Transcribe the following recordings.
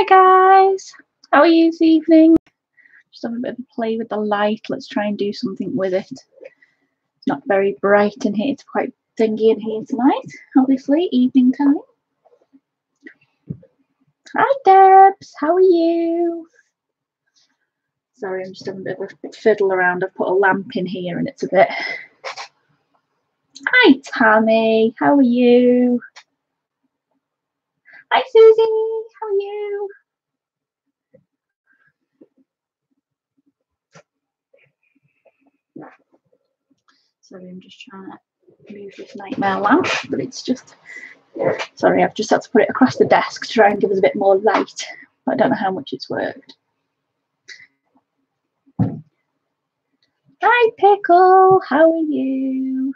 Hi guys, how are you this evening? Just have a bit of a play with the light. Let's try and do something with it. It's not very bright in here. It's quite dingy in here tonight, obviously, evening time. Hi Debs, how are you? Sorry, I'm just having a bit of a fiddle around. I've put a lamp in here and it's a bit... Hi Tammy, how are you? Hi Susie, how are you? Sorry, I'm just trying to move this nightmare lamp, but it's just... Sorry, I've just had to put it across the desk to try and give us a bit more light. I don't know how much it's worked. Hi Pickle, how are you?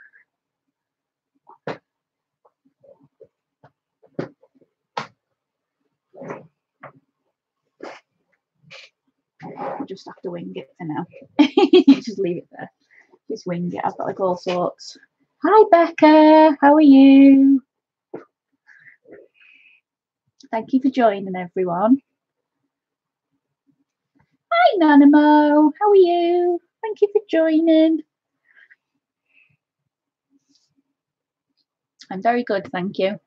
I'll just have to wing it for now. Just leave it there. Just wing it. I've got like all sorts. Hi Becca, how are you? Thank you for joining everyone. Hi Nanamo, how are you? Thank you for joining. I'm very good, thank you.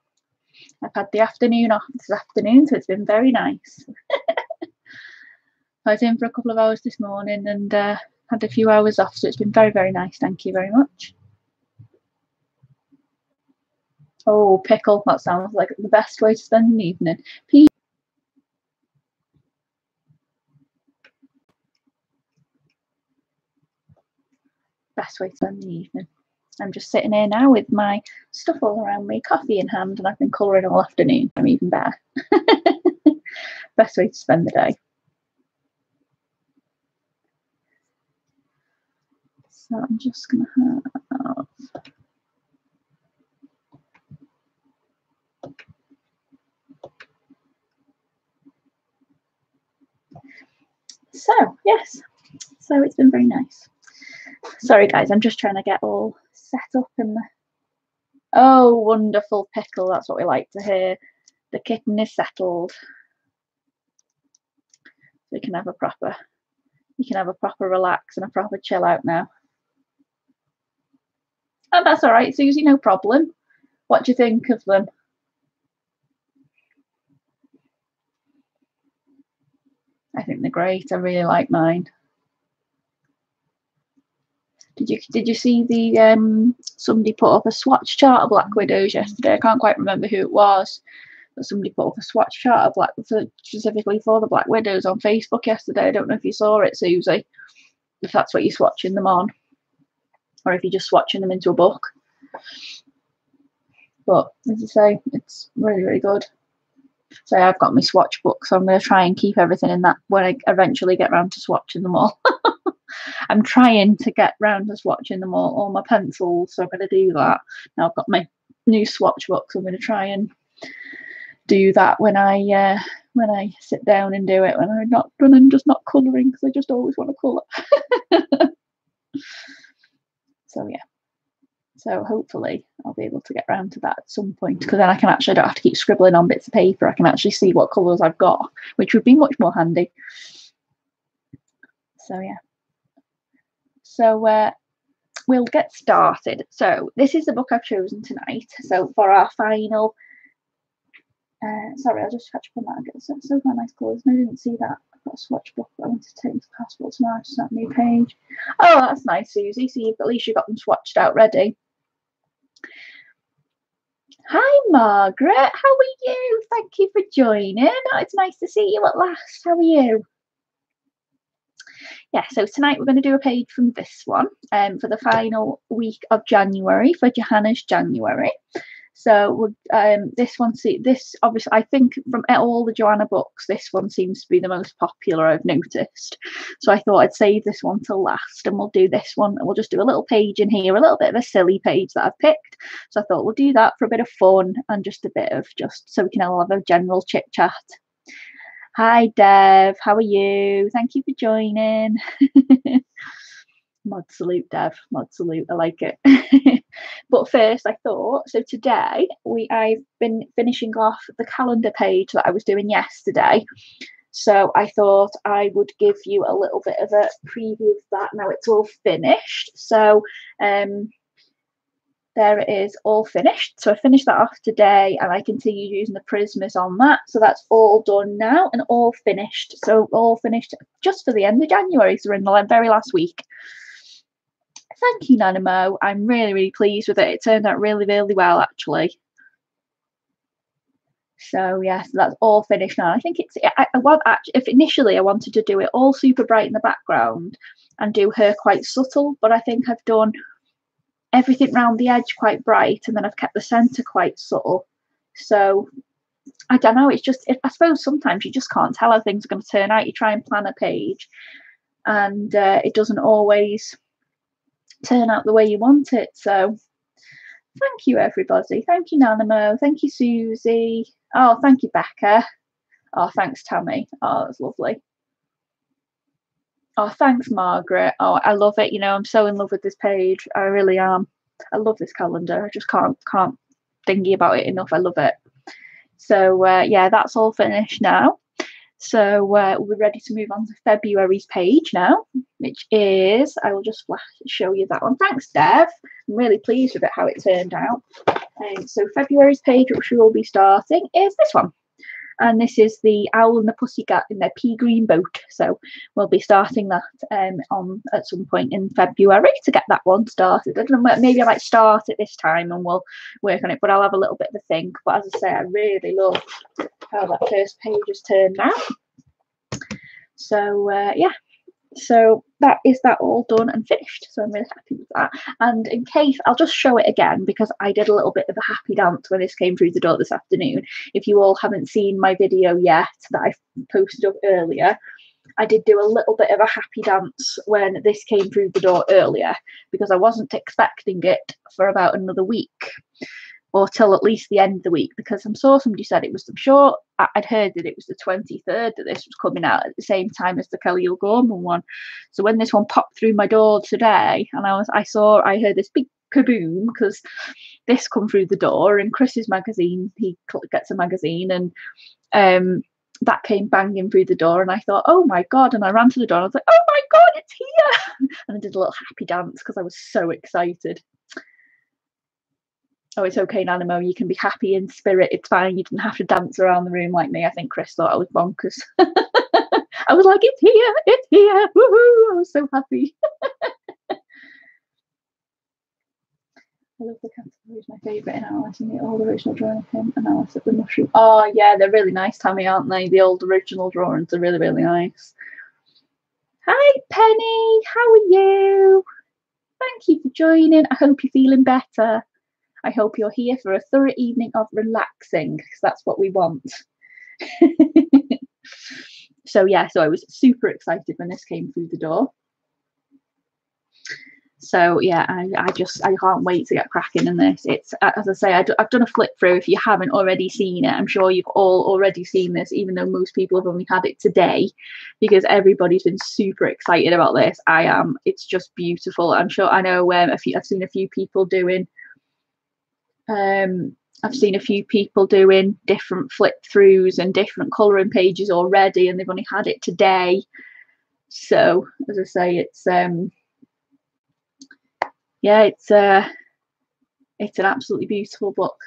I've had the afternoon off this afternoon, so it's been very nice. I was in for a couple of hours this morning and had a few hours off, so it's been very, very nice. Thank you very much. Oh, Pickle, that sounds like the best way to spend an evening. Best way to spend the evening. I'm just sitting here now with my stuff all around me, coffee in hand, and I've been colouring all afternoon. I'm even better. Best way to spend the day. So I'm just going to have... So, yes. So it's been very nice. Sorry, guys. I'm just trying to get all set up in the... Oh, wonderful Pickle. That's what we like to hear. The kitten is settled. We can have a proper... You can have a proper relax and a proper chill out now. Oh, that's all right, Susie, no problem. What do you think of them? I think they're great. I really like mine. Did you see the somebody put up a swatch chart of Black Widows yesterday? I can't quite remember who it was, but somebody put up a swatch chart of specifically for the Black Widows on Facebook yesterday. I don't know if you saw it, Susie, if that's what you're swatching them on, or if you're just swatching them into a book. But as I say, it's really, really good. So I've got my swatch book, so I'm going to try and keep everything in that when I eventually get round to swatching them all. I'm trying to get round to swatching them all my pencils, so I'm going to do that. Now I've got my new swatch book, so I'm going to try and do that when I sit down and do it, when I'm just not colouring, because I just always want to colour. So yeah. So hopefully I'll be able to get round to that at some point, because then I don't have to keep scribbling on bits of paper. I can actually see what colours I've got, which would be much more handy. So yeah. So we'll get started. So this is the book I've chosen tonight. So for our final... sorry, I'll just catch up on that. So nice colours. I didn't see that. I've got a swatch book that I want to take into passport tomorrow. Just that new page. Oh, that's nice, Susie. So at least you've got them swatched out ready. Hi Margaret, how are you? Thank you for joining. Oh, it's nice to see you at last. How are you? Yeah, so tonight we're going to do a page from this one for the final week of January, for Johanna's January. So this one, obviously, I think from all the Johanna books, this one seems to be the most popular, I've noticed. So I thought I'd save this one till last, and we'll do this one. We'll just do a little page in here, a little bit of a silly page that I've picked. So I thought we'll do that for a bit of fun and just a bit of so we can all have a general chit chat. Hi Dev, how are you? Thank you for joining. Mod salute, Dev. Mod salute. I like it. But first, I thought, so today I've been finishing off the calendar page that I was doing yesterday. So I thought I would give you a little bit of a preview of that. Now it's all finished. So there it is, all finished. So I finished that off today, and I continue using the Prismas on that. So that's all done now and all finished. So all finished just for the end of January. So we're in the very last week. Thank you, Nanamo. I'm really, really pleased with it. It turned out really, really well, actually. So yeah, so that's all finished now. I think if initially I wanted to do it all super bright in the background and do her quite subtle, but I think I've done everything round the edge quite bright, and then I've kept the centre quite subtle. So I don't know, it's just, I suppose sometimes you just can't tell how things are going to turn out. You try and plan a page and it doesn't always turn out the way you want it. So thank you, everybody. Thank you, Nanamo. Thank you, Susie. Oh, thank you, Becca. Oh, thanks, Tammy. Oh, that's lovely. Oh, thanks, Margaret. Oh, I love it. You know, I'm so in love with this page. I really am. I love this calendar. I just can't thingy about it enough. I love it. So yeah, that's all finished now. So we're ready to move on to February's page now, which is, I will just show you that one. Thanks, Dev. I'm really pleased with it, how it turned out. So February's page, which we will be starting, is this one. And this is the Owl and the Pussycat in their pea green boat. So we'll be starting that on at some point in February to get that one started. I don't know, maybe I might start it this time and we'll work on it, but I'll have a little bit of a think. But as I say, I really love how that first page has turned out. So yeah, so that is that all done and finished. So I'm really happy with that. And in case, I'll just show it again because I did a little bit of a happy dance when this came through the door this afternoon. If you all haven't seen my video yet that I posted up earlier, I did do a little bit of a happy dance when this came through the door earlier because I wasn't expecting it for about another week or till at least the end of the week, because I saw somebody said it was, I'm sure I'd heard that it was the 23rd that this was coming out at the same time as the Kelly O'Gorman one. So when this one popped through my door today and I heard this big kaboom because this come through the door and Chris's magazine, he gets a magazine, and that came banging through the door and I thought, oh my God, and I ran to the door and I was like, oh my God, it's here. And I did a little happy dance because I was so excited. Oh, it's okay, Nanamo, you can be happy in spirit. It's fine. You didn't have to dance around the room like me. I think Chris thought I was bonkers. I was like, it's here, it's here. Woohoo! I was so happy. I love the category. Is my favourite in Alice and the old original drawing of him and Alice at the mushroom. Oh, yeah, they're really nice, Tammy, aren't they? The old original drawings are really, really nice. Hi, Penny. How are you? Thank you for joining. I hope you're feeling better. I hope you're here for a thorough evening of relaxing, because that's what we want. So yeah, so I was super excited when this came through the door. So yeah, I can't wait to get cracking in this. It's, as I say, I've done a flip through. If you haven't already seen it, I'm sure you've all already seen this, even though most people have only had it today, because everybody's been super excited about this. I am. It's just beautiful. I'm sure. I know. I've seen a few people doing. I've seen a few people doing different flip throughs and different colouring pages already, and they've only had it today. So as I say, it's yeah, it's an absolutely beautiful book.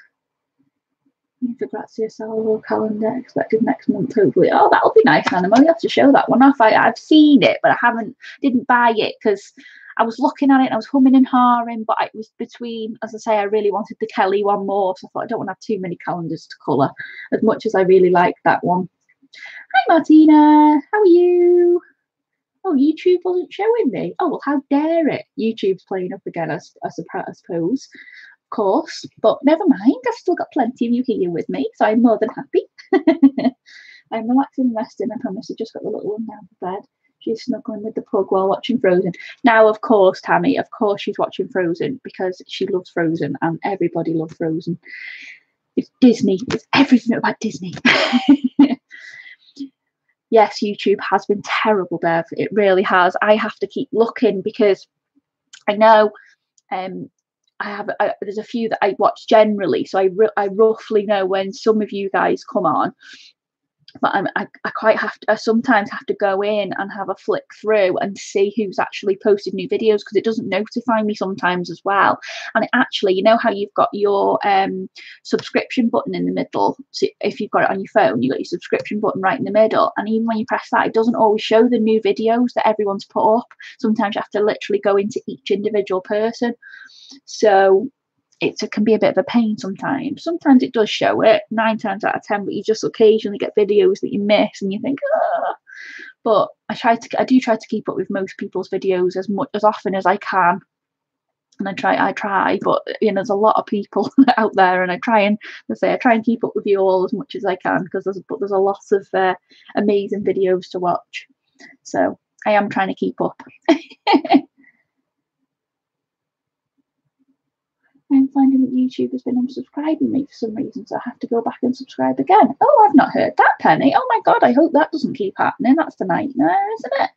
Grazia Salvo calendar expected next month, hopefully. Oh, that'll be nice, Anna. You have to show that one off. I've seen it, but I didn't buy it because I was looking at it and I was humming and hawing, but it was between, as I say, I really wanted the Kelly one more, so I thought I don't want to have too many calendars to colour, as much as I really like that one. Hi, Martina. How are you? Oh, YouTube wasn't showing me. Oh, well, how dare it? YouTube's playing up again, I suppose. Of course, but never mind. I've still got plenty of you here with me, so I'm more than happy. I'm relaxing and resting, I promise. I just got the little one down for bed. She's snuggling with the pug while watching Frozen. Now, of course, Tammy, of course she's watching Frozen because she loves Frozen and everybody loves Frozen. It's Disney. It's everything about Disney. Yes, YouTube has been terrible, Dev. It really has. I have to keep looking because I know there's a few that I watch generally, so I roughly know when some of you guys come on, but I quite have to, I sometimes have to go in and have a flick through and see who's actually posted new videos, because it doesn't notify me sometimes as well. And it actually, you know how you've got your subscription button in the middle, so if you've got it on your phone, you've got your subscription button right in the middle, and even when you press that, it doesn't always show the new videos that everyone's put up. Sometimes you have to literally go into each individual person, so it can be a bit of a pain sometimes. Sometimes it does show it 9 times out of 10, but you just occasionally get videos that you miss and you think, ah. But I do try to keep up with most people's videos as often as I can. And I try, but you know, there's a lot of people out there, and I try and keep up with you all as much as I can, because there's a lot of amazing videos to watch. So I am trying to keep up. I'm finding that YouTube has been unsubscribing me for some reason, so I have to go back and subscribe again. Oh, I've not heard that, Penny. Oh my God, I hope that doesn't keep happening. That's the nightmare, isn't it?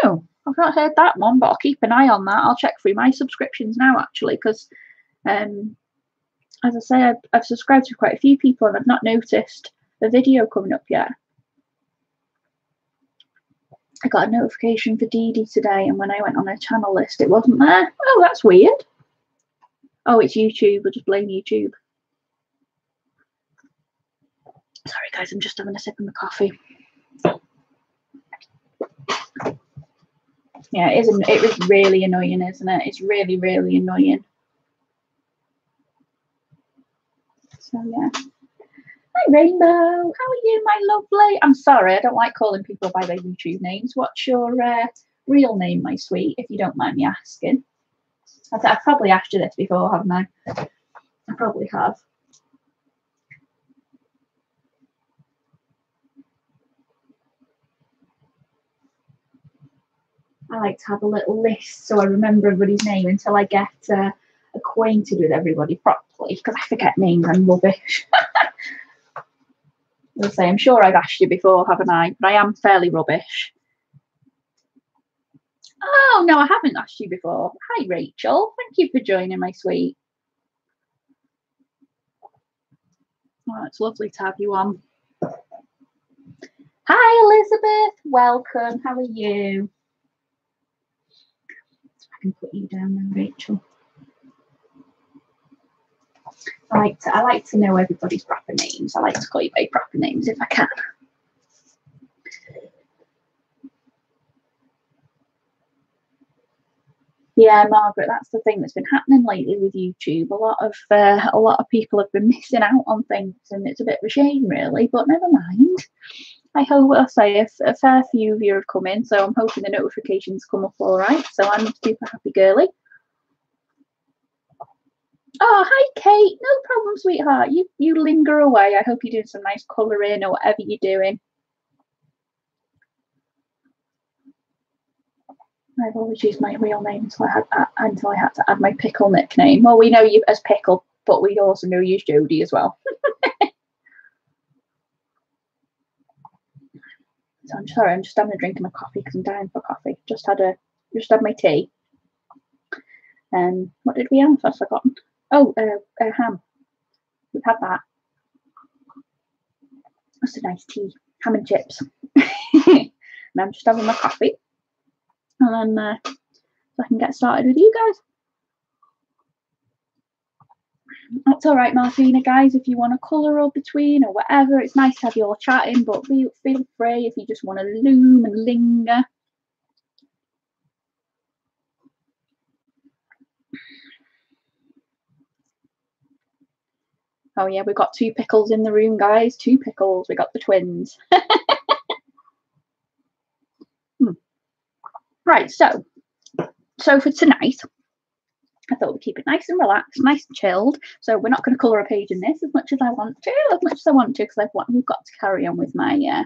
Oh, I've not heard that one, but I'll keep an eye on that. I'll check through my subscriptions now, actually, because, as I say, I've subscribed to quite a few people and I've not noticed the video coming up yet. I got a notification for Dee Dee today, and when I went on her channel list, it wasn't there. Oh, that's weird. Oh, it's YouTube. We'll just blame YouTube. Sorry, guys, I'm just having a sip of my coffee. Yeah, it is really annoying, isn't it? It's really, really annoying. So, yeah. Hi, Rainbow. How are you, my lovely? I'm sorry, I don't like calling people by their YouTube names. What's your real name, my sweet, if you don't mind me asking? I've probably asked you this before, haven't I? I probably have. I like to have a little list so I remember everybody's name until I get acquainted with everybody properly, because I forget names. I'm rubbish. I'll say, I'm sure I've asked you before, haven't I? But I am fairly rubbish. Oh, no, I haven't asked you before. Hi, Rachel. Thank you for joining, my sweet. Oh, it's lovely to have you on. Hi, Elizabeth. Welcome. How are you? I can put you down there, Rachel. I like to know everybody's proper names. I like to call you by proper names if I can. Yeah, Margaret, that's the thing that's been happening lately with YouTube. A lot of people have been missing out on things, and it's a bit of a shame, really. But never mind. I hope, I'll say, a fair few of you have come in, so I'm hoping the notifications come up all right. So I'm a super happy girly. Oh, hi, Kate. No problem, sweetheart. You linger away. I hope you're doing some nice colouring or whatever you're doing. I've always used my real name until I had to add my Pickle nickname. Well, we know you as Pickle, but we also know you as Jodie as well. So I'm sorry, I'm just having a drink of my coffee because I'm dying for coffee. Just had my tea. What did we have? I've forgotten. Oh, ham. We've had that. That's a nice tea. Ham and chips. And I'm just having my coffee. And then so I can get started with you guys. That's all right, Martina, guys. If you want to colour or between or whatever, it's nice to have you all chatting, but feel free if you just want to loom and linger. Oh yeah, we've got 2 pickles in the room, guys. 2 pickles. We got the twins. Right, so for tonight, I thought we'd keep it nice and relaxed, nice and chilled. So we're not going to colour a page in this as much as I want to, because we've got to carry on with my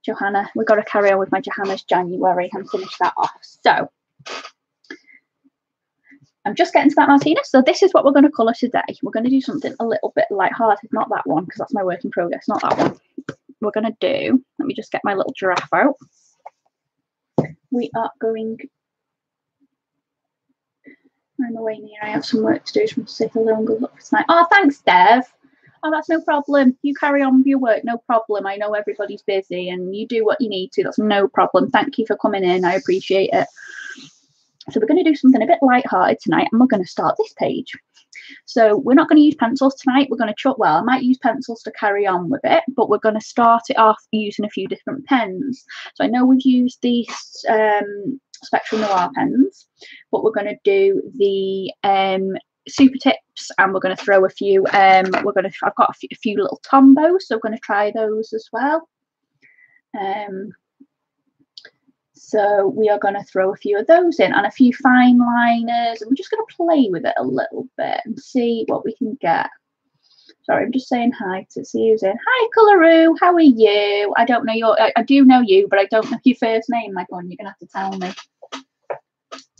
Johanna. We've got to carry on with my Johanna's January and finish that off. So I'm just getting to that, Martina. So this is what we're going to colour today. We're going to do something a little bit light-hearted. Not that one, because that's my work in progress. Not that one. We're going to do, let me just get my little giraffe out. We are going I'm away near. I have some work to do. Just want to say hello and good luck for tonight. Oh, thanks, Dev. Oh, that's no problem. You carry on with your work. No problem. I know everybody's busy and you do what you need to. That's no problem. Thank you for coming in. I appreciate it. So we're going to do something a bit light-hearted tonight, and we're going to start this page. So we're not going to use pencils tonight. We're going to chuck, well, I might use pencils to carry on with it, but we're going to start it off using a few different pens. So I know we've used these Spectrum Noir pens, but we're going to do the Super Tips, and we're going to throw a few. I've got a few little Tombos, so we're going to try those as well. So we are going to throw a few of those in and a few fine liners, and we're just going to play with it a little bit and see what we can get. Sorry, I'm just saying hi to see who's in. Hi, Colouroo, how are you? I don't know your, I do know you, but I don't know your first name, my God. You're going to have to tell me.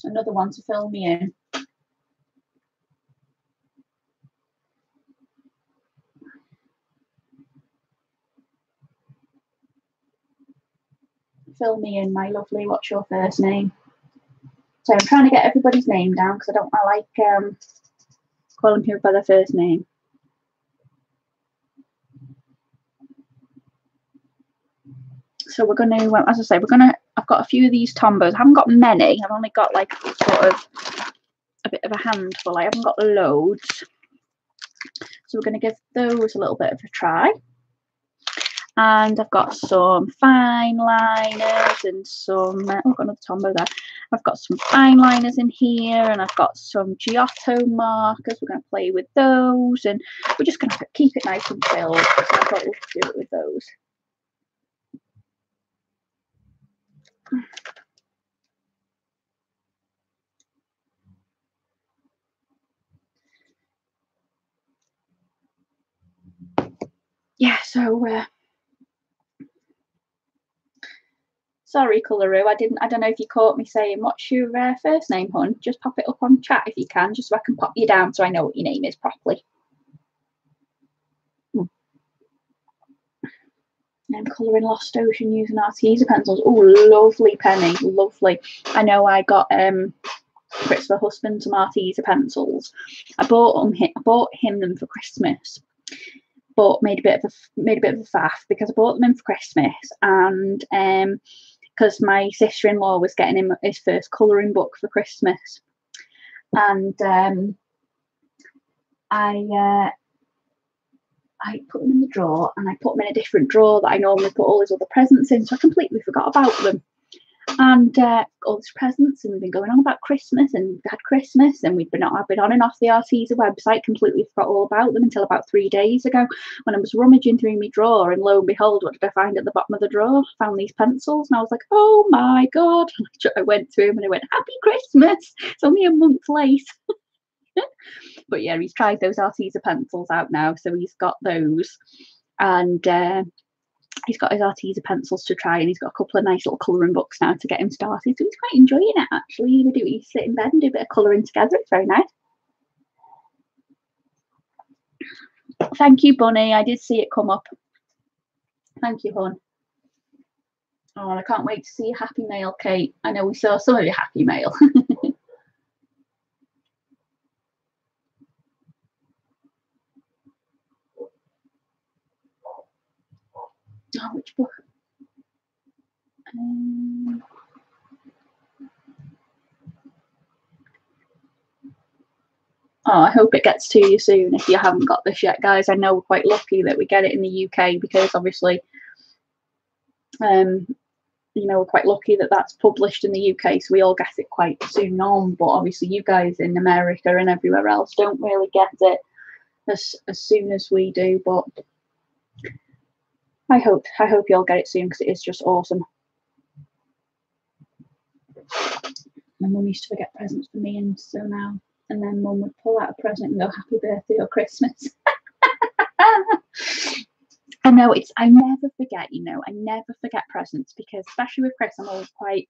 Another one to fill me in. Fill me in, my lovely. What's your first name? So I'm trying to get everybody's name down because I like calling people by their first name. So we're going to, as I say, I've got a few of these Tombos. I haven't got many. I've only got like sort of a bit of a handful. I haven't got loads. So we're going to give those a little bit of a try. And I've got some fine liners and some, oh, I've got another Tombow there. I've got some fine liners in here, and I've got some Giotto markers. We're going to play with those, and we're just going to keep it nice and chilled. So I thought we'll do it with those. Yeah, so sorry, Colouroo, I don't know if you caught me saying what's your first name, hon. Just pop it up on chat if you can, just so I can pop you down so I know what your name is properly. I'm colouring Lost Ocean using Arteza pencils. Oh, lovely, Penny, lovely. I know I got Christopher husband some Arteza pencils. I bought him them for Christmas, but made a bit of a faff because I bought them in for Christmas, and because my sister-in-law was getting him his first colouring book for Christmas, and I put them in the drawer, and I put them in a different drawer that I normally put all his other presents in, so I completely forgot about them. And all these presents, and we've been going on about Christmas, and we've had Christmas, and I've been on and off the Arteza website, completely forgot all about them until about 3 days ago when I was rummaging through my drawer, and lo and behold, what did I find at the bottom of the drawer? I found these pencils, and I was like, oh my God. I went through them and I went, happy Christmas. It's only a month late. But yeah, he's tried those Arteza pencils out now, so he's got those, and he's got his Arteza pencils to try, and he's got a couple of nice little colouring books now to get him started. So he's quite enjoying it, actually. You sit in bed and do a bit of colouring together. It's very nice. Thank you, Bunny. I did see it come up. Thank you, hon. Oh, and I can't wait to see your happy mail, Kate. I know we saw some of your happy mail. Oh, which book? Oh, I hope it gets to you soon if you haven't got this yet, guys. I know we're quite lucky that we get it in the UK because obviously, you know, we're quite lucky that that's published in the UK, so we all get it quite soon on. But obviously, you guys in America and everywhere else don't really get it as soon as we do. But I hope you'll get it soon because it is just awesome. My mum used to forget presents for me, and so now, and then mum would pull out a present and go happy birthday or Christmas. I know I never forget, you know, I never forget presents because especially with Chris, I'm always quite,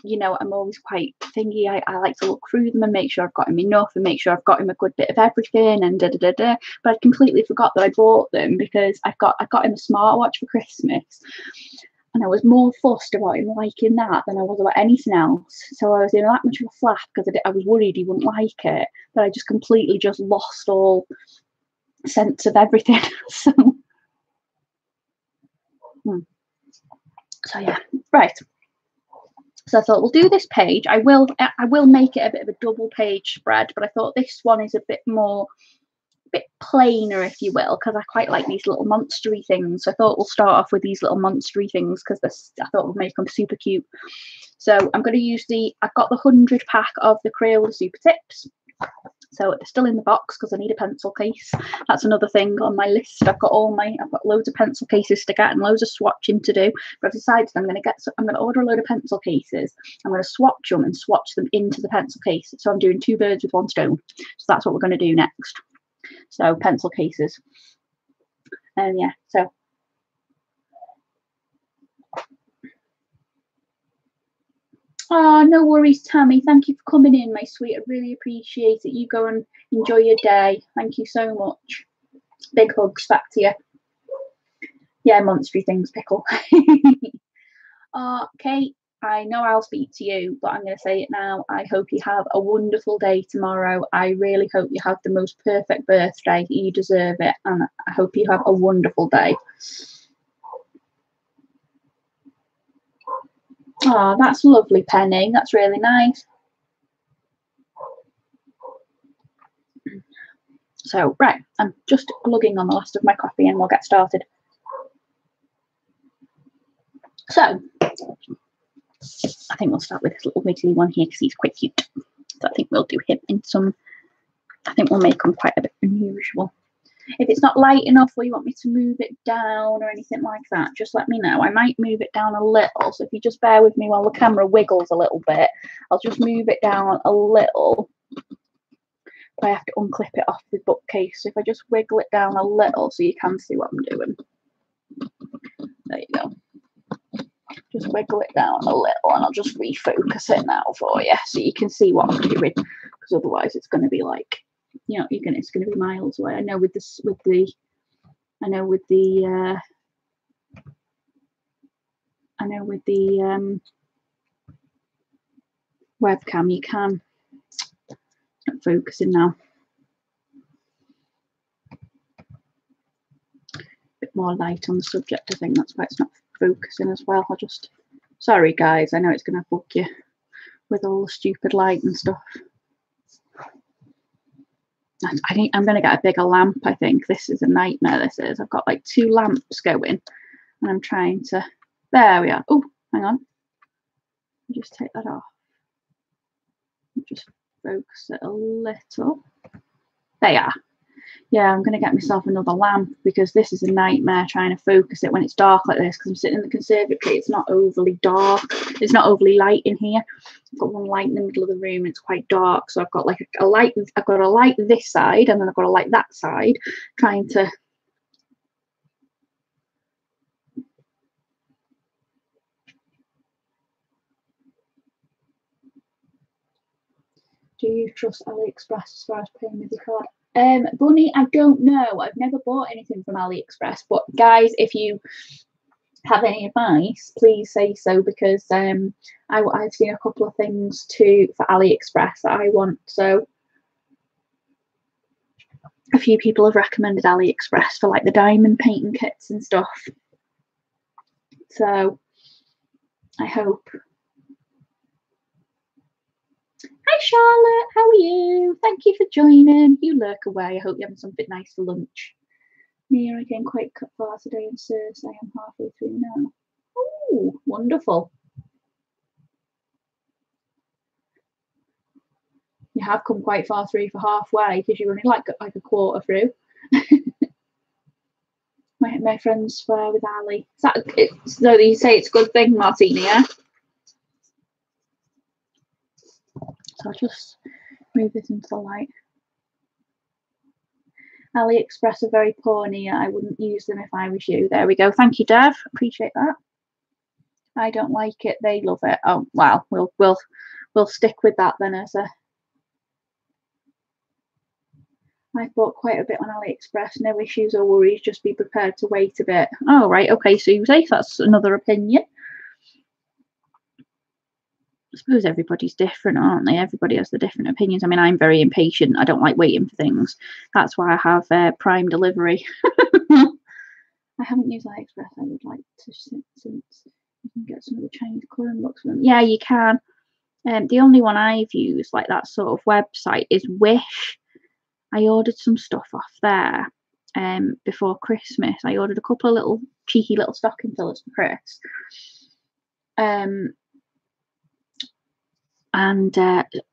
you know, I'm always quite thingy. I like to look through them and make sure I've got him enough and make sure I've got him a good bit of everything and da da da da. But I completely forgot that I bought them because I got him a smartwatch for Christmas. And I was more fussed about him liking that than I was about anything else. So I was in that much of a flap because I was worried he wouldn't like it, that I just completely just lost all sense of everything. So, so yeah, right. So I thought we'll do this page. I will make it a bit of a double page spread, but I thought this one is a bit plainer, if you will, because I quite like these little monstery things. So I thought we'll start off with these little monstery things because I thought we'll make them super cute. So I'm going to use I've got the 100 pack of the Crayola Super Tips. So they're still in the box because I need a pencil case. That's another thing on my list. I've got loads of pencil cases to get and loads of swatching to do. But I've decided I'm going to order a load of pencil cases. I'm going to swatch them and swatch them into the pencil case. So I'm doing 2 birds with 1 stone. So that's what we're going to do next. So pencil cases. And yeah, so oh, no worries, Tammy. Thank you for coming in, my sweet. I really appreciate it. You go and enjoy your day. Thank you so much. Big hugs back to you. Yeah, monstery things, Pickle. Kate, I know I'll speak to you, but I'm going to say it now. I hope you have a wonderful day tomorrow. I really hope you have the most perfect birthday. You deserve it. And I hope you have a wonderful day. Oh, that's lovely, Penny. That's really nice. So, right, I'm just glugging on the last of my coffee and we'll get started. So, I think we'll start with this little wiggly one here because he's quite cute. So I think we'll do him in some, I think we'll make him quite a bit unusual. If it's not light enough or you want me to move it down or anything like that, just let me know. I might move it down a little. So if you just bear with me while the camera wiggles a little bit, I'll just move it down a little. I have to unclip it off the bookcase. So if I just wiggle it down a little so you can see what I'm doing. There you go. Just wiggle it down a little and I'll just refocus it now for you so you can see what I'm doing, because otherwise it's going to be like, you know, it's going to be miles away. I know with the webcam you can. It's not focusing now. A bit more light on the subject, I think that's why it's not focusing as well. Sorry guys, I know it's going to bug you with all the stupid light and stuff. I think I'm going to get a bigger lamp. I think this is a nightmare. This is. I've got like 2 lamps going and I'm trying to, there we are. Oh, hang on. Just take that off. Just focus it a little. There you are. Yeah, I'm going to get myself another lamp because this is a nightmare trying to focus it when it's dark like this, because I'm sitting in the conservatory. It's not overly dark. It's not overly light in here. I've got one light in the middle of the room. It's quite dark. So I've got like a light. I've got a light this side and then I've got a light that side, trying to. Do you trust AliExpress as far as paying with your card? Bunny, I don't know. I've never bought anything from AliExpress, but guys, if you have any advice, please say so, because I've seen a couple of things too for AliExpress that I want. So a few people have recommended AliExpress for like the diamond painting kits and stuff. So I hope. Hi Charlotte, how are you? Thank you for joining. You lurk away. I hope you're having something nice for lunch. Mia again, quite cut far today and Cersei. I'm halfway through now. Oh, wonderful. You have come quite far through for halfway because you're only like a quarter through. my friends swear with Ali. So you say it's a good thing, Martina, yeah? So I'll just move this into the light. AliExpress are very poor, Nia. I wouldn't use them if I was you. There we go. Thank you, Dev. Appreciate that. I don't like it. They love it. Oh, wow. We'll stick with that then as a I've bought quite a bit on AliExpress. No issues or worries. Just be prepared to wait a bit. Oh, right. Okay, Susie. That's another opinion. I suppose everybody's different, aren't they? Everybody has the different opinions. I mean, I'm very impatient. I don't like waiting for things. That's why I have Prime delivery. I haven't used AliExpress. I would like to, since you can get some of the Chinese colouring books from them. Yeah, you can. The only one I've used, like that sort of website, is Wish. I ordered some stuff off there before Christmas. I ordered a couple of little cheeky little stocking fillers for Chris. And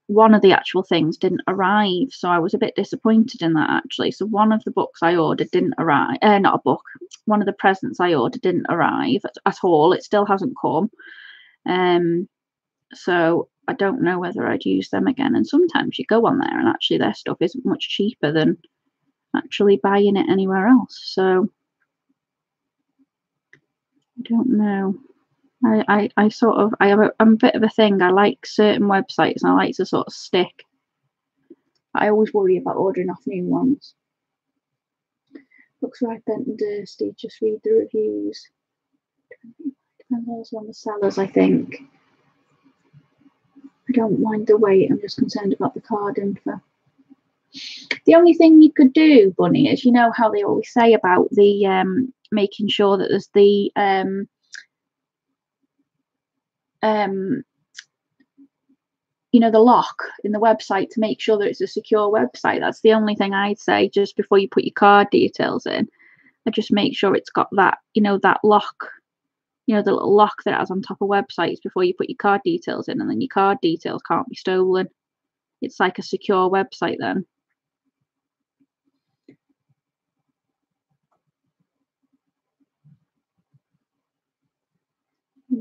one of the actual things didn't arrive, so I was a bit disappointed in that, actually. So one of the books I ordered didn't arrive. Not a book. One of the presents I ordered didn't arrive at all. It still hasn't come. So I don't know whether I'd use them again. And sometimes you go on there and actually their stuff isn't much cheaper than actually buying it anywhere else. So I don't know. I sort of, I'm a bit of a thing. I like certain websites and I like to sort of stick. I always worry about ordering off new ones. Looks right, bent and dusty. Just read the reviews. Depends also on the sellers, I think. I don't mind the wait. I'm just concerned about the card info. The only thing you could do, Bunny, is, you know how they always say about the making sure that there's the you know, the lock in the website to make sure that it's a secure website. That's the only thing I'd say just before you put your card details in. I just make sure it's got that, you know, that lock, you know, the little lock that it has on top of websites before you put your card details in, and then your card details can't be stolen. It's like a secure website then.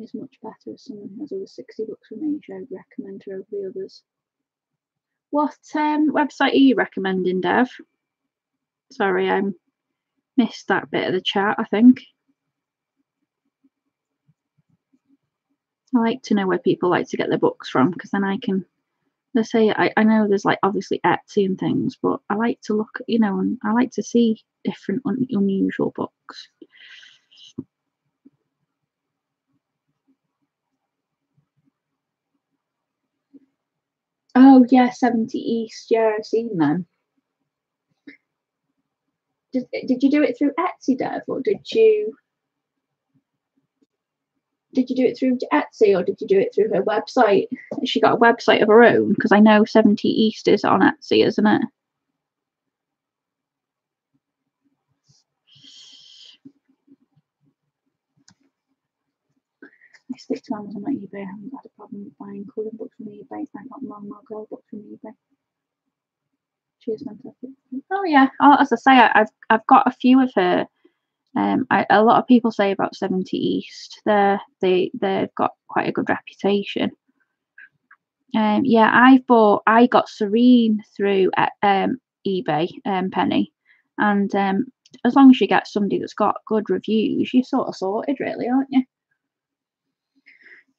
Is much better if someone who has over 60 books from Asia. I'd recommend her over the others. What website are you recommending, Dev? Sorry, I missed that bit of the chat, I think. I like to know where people like to get their books from, because then I can, let's say, I know there's like obviously Etsy and things, but I like to look, you know, and I like to see different unusual books. Oh yeah, 70 East. Yeah, I've seen them. Did you do it through Etsy, Dev, or did you do it through Etsy, or did you do it through her website? Has she got a website of her own? Because I know 70 East is on Etsy, isn't it? I stick to Amazon, not eBay. I haven't had a problem buying colouring books from eBay. I got Mama Girl books from eBay. She is fantastic. Oh yeah, as I say, I've got a few of her. A lot of people say about 70 East. They've got quite a good reputation. Yeah, I got Serene through eBay, Penny, and as long as you get somebody that's got good reviews, you're sort of sorted, really, aren't you?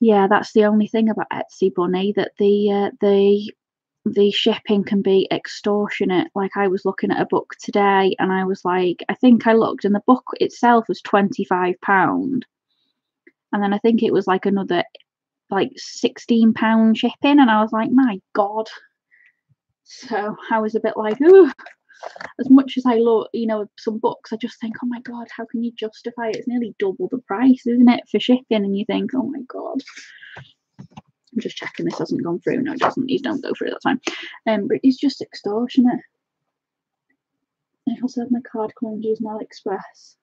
Yeah, that's the only thing about Etsy, Bunny, that the shipping can be extortionate. Like, I was looking at a book today and I was like, I think I looked and the book itself was £25, and then I think it was like another like £16 shipping, and I was like, my God. So I was a bit like, ooh. As much as I love, you know, some books, I just think, oh my God, how can you justify it? It's nearly double the price, isn't it, for shipping? And you think, oh my God. I'm just checking this hasn't gone through. No, it doesn't. These don't go through that time. But it's just extortionate. I also have my card coin using AliExpress.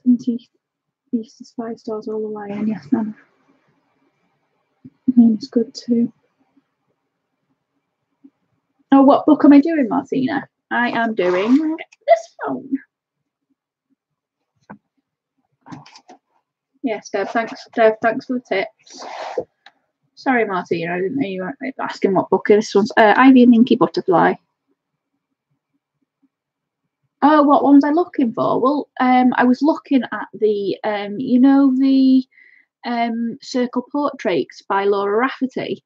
70 pieces, 5 stars all the way. And yes, man. It's good too. Oh, what book am I doing, Martina? I am doing this phone. Yes, Dev, thanks for the tips. Sorry, Martina, I didn't know you were asking what book this one's. Ivy and Inky Butterfly. Oh, what one's I looking for? Well, I was looking at the, you know, the Circle Portraits by Laura Rafferty.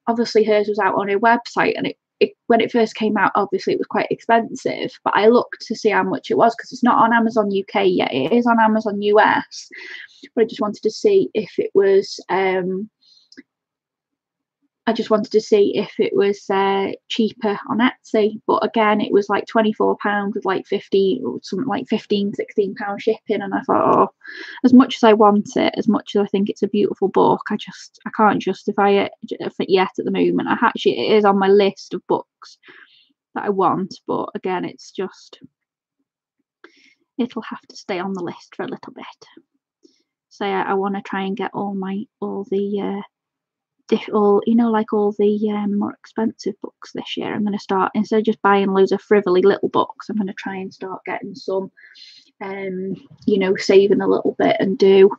Obviously hers was out on her website, and when it first came out, obviously it was quite expensive, but I looked to see how much it was because it's not on Amazon UK yet. It is on Amazon US, but I just wanted to see if it was cheaper on Etsy. But again, it was like £24 with like 15 or something like £16 shipping. And I thought, oh, as much as I want it, as much as I think it's a beautiful book, I can't justify it yet at the moment. It is on my list of books that I want, but again, it'll have to stay on the list for a little bit. So I want to try and get all the more expensive books this year. I'm going to start, instead of just buying loads of frivolly little books, I'm going to try and start getting some, saving a little bit and do,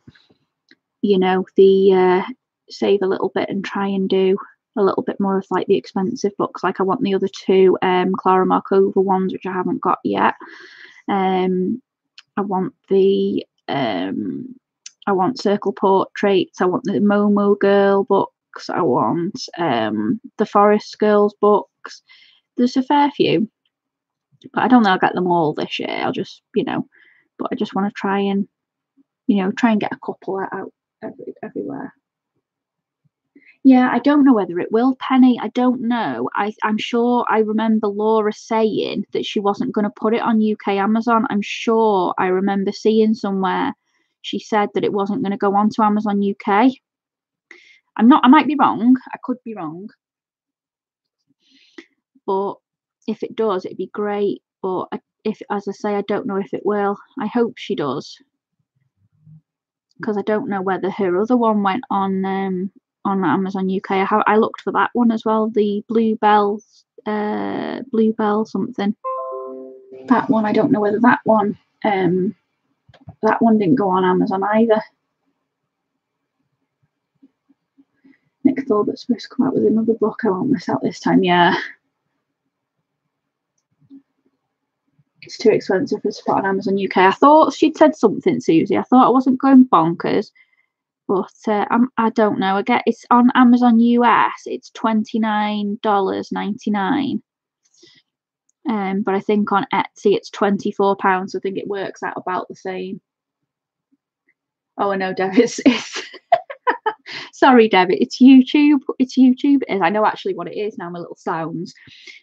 save a little bit and try and do a little bit more of like the expensive books. Like I want the other two Clara Markova ones, which I haven't got yet. I want Circle Portraits. I want the Momo Girl book. I want the Forest Girls books. There's a fair few, but I don't know I'll get them all this year. I'll just, but I just want to try and get a couple out everywhere. Yeah, I don't know whether it will, Penny. I don't know. I'm sure I remember Laura saying that she wasn't going to put it on UK Amazon. I'm sure I remember seeing somewhere she said that it wasn't going to go on to Amazon UK. I might be wrong. I could be wrong. But if it does, it'd be great. But as I say, I don't know if it will. I hope she does. Because I don't know whether her other one went on Amazon UK. I looked for that one as well. The Bluebell something. That one, I don't know whether that one didn't go on Amazon either. Nick Thorbert's supposed to come out with another book. I won't miss out this time. Yeah. It's too expensive to put on Amazon UK. I thought she'd said something, Susie. I thought I wasn't going bonkers. But I don't know. I get it's on Amazon US. It's $29.99. But I think on Etsy it's £24. I think it works out about the same. Oh no, Deb, it's sorry, Deb, it's YouTube. It's YouTube. I know actually what it is now. My little sounds.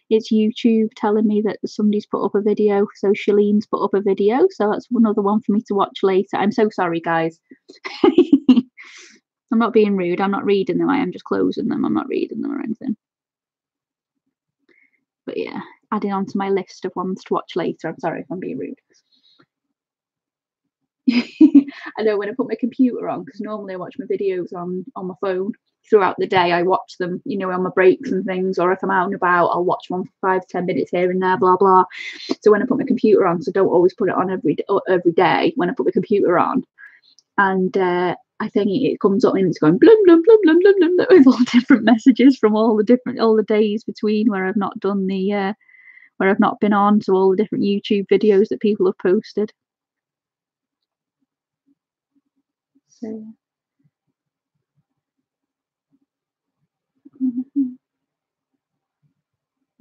It's YouTube telling me that somebody's put up a video. So Shalene's put up a video. So that's another one for me to watch later. I'm so sorry, guys. I'm not being rude. I'm not reading them. I am just closing them. I'm not reading them or anything. But yeah, adding on to my list of ones to watch later. I'm sorry if I'm being rude. I know when I put my computer on, because normally I watch my videos on my phone throughout the day. I watch them, on my breaks and things, or if I'm out and about, I'll watch one for 5-10 minutes here and there, blah blah. So when I put my computer on, so don't always put it on every day when I put my computer on, and I think it comes up and it's going blum blum blum blum blum blum with all different messages from all the days between where I've not done where I've not been on, so all the different YouTube videos that people have posted. So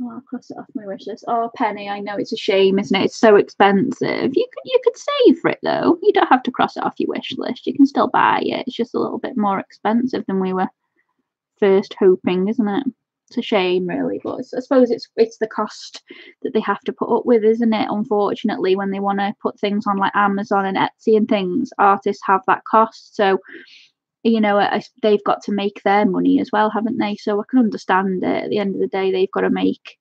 I'll cross it off my wish list. Oh, Penny, I know it's a shame, isn't it? It's so expensive. You could save for it though. You don't have to cross it off your wish list. You can still buy it. It's just a little bit more expensive than we were first hoping, isn't it? It's a shame, really, but I suppose it's the cost that they have to put up with, isn't it? Unfortunately, when they want to put things on like Amazon and Etsy and things, artists have that cost. So they've got to make their money as well, haven't they? So I can understand it. At the end of the day, they've got to make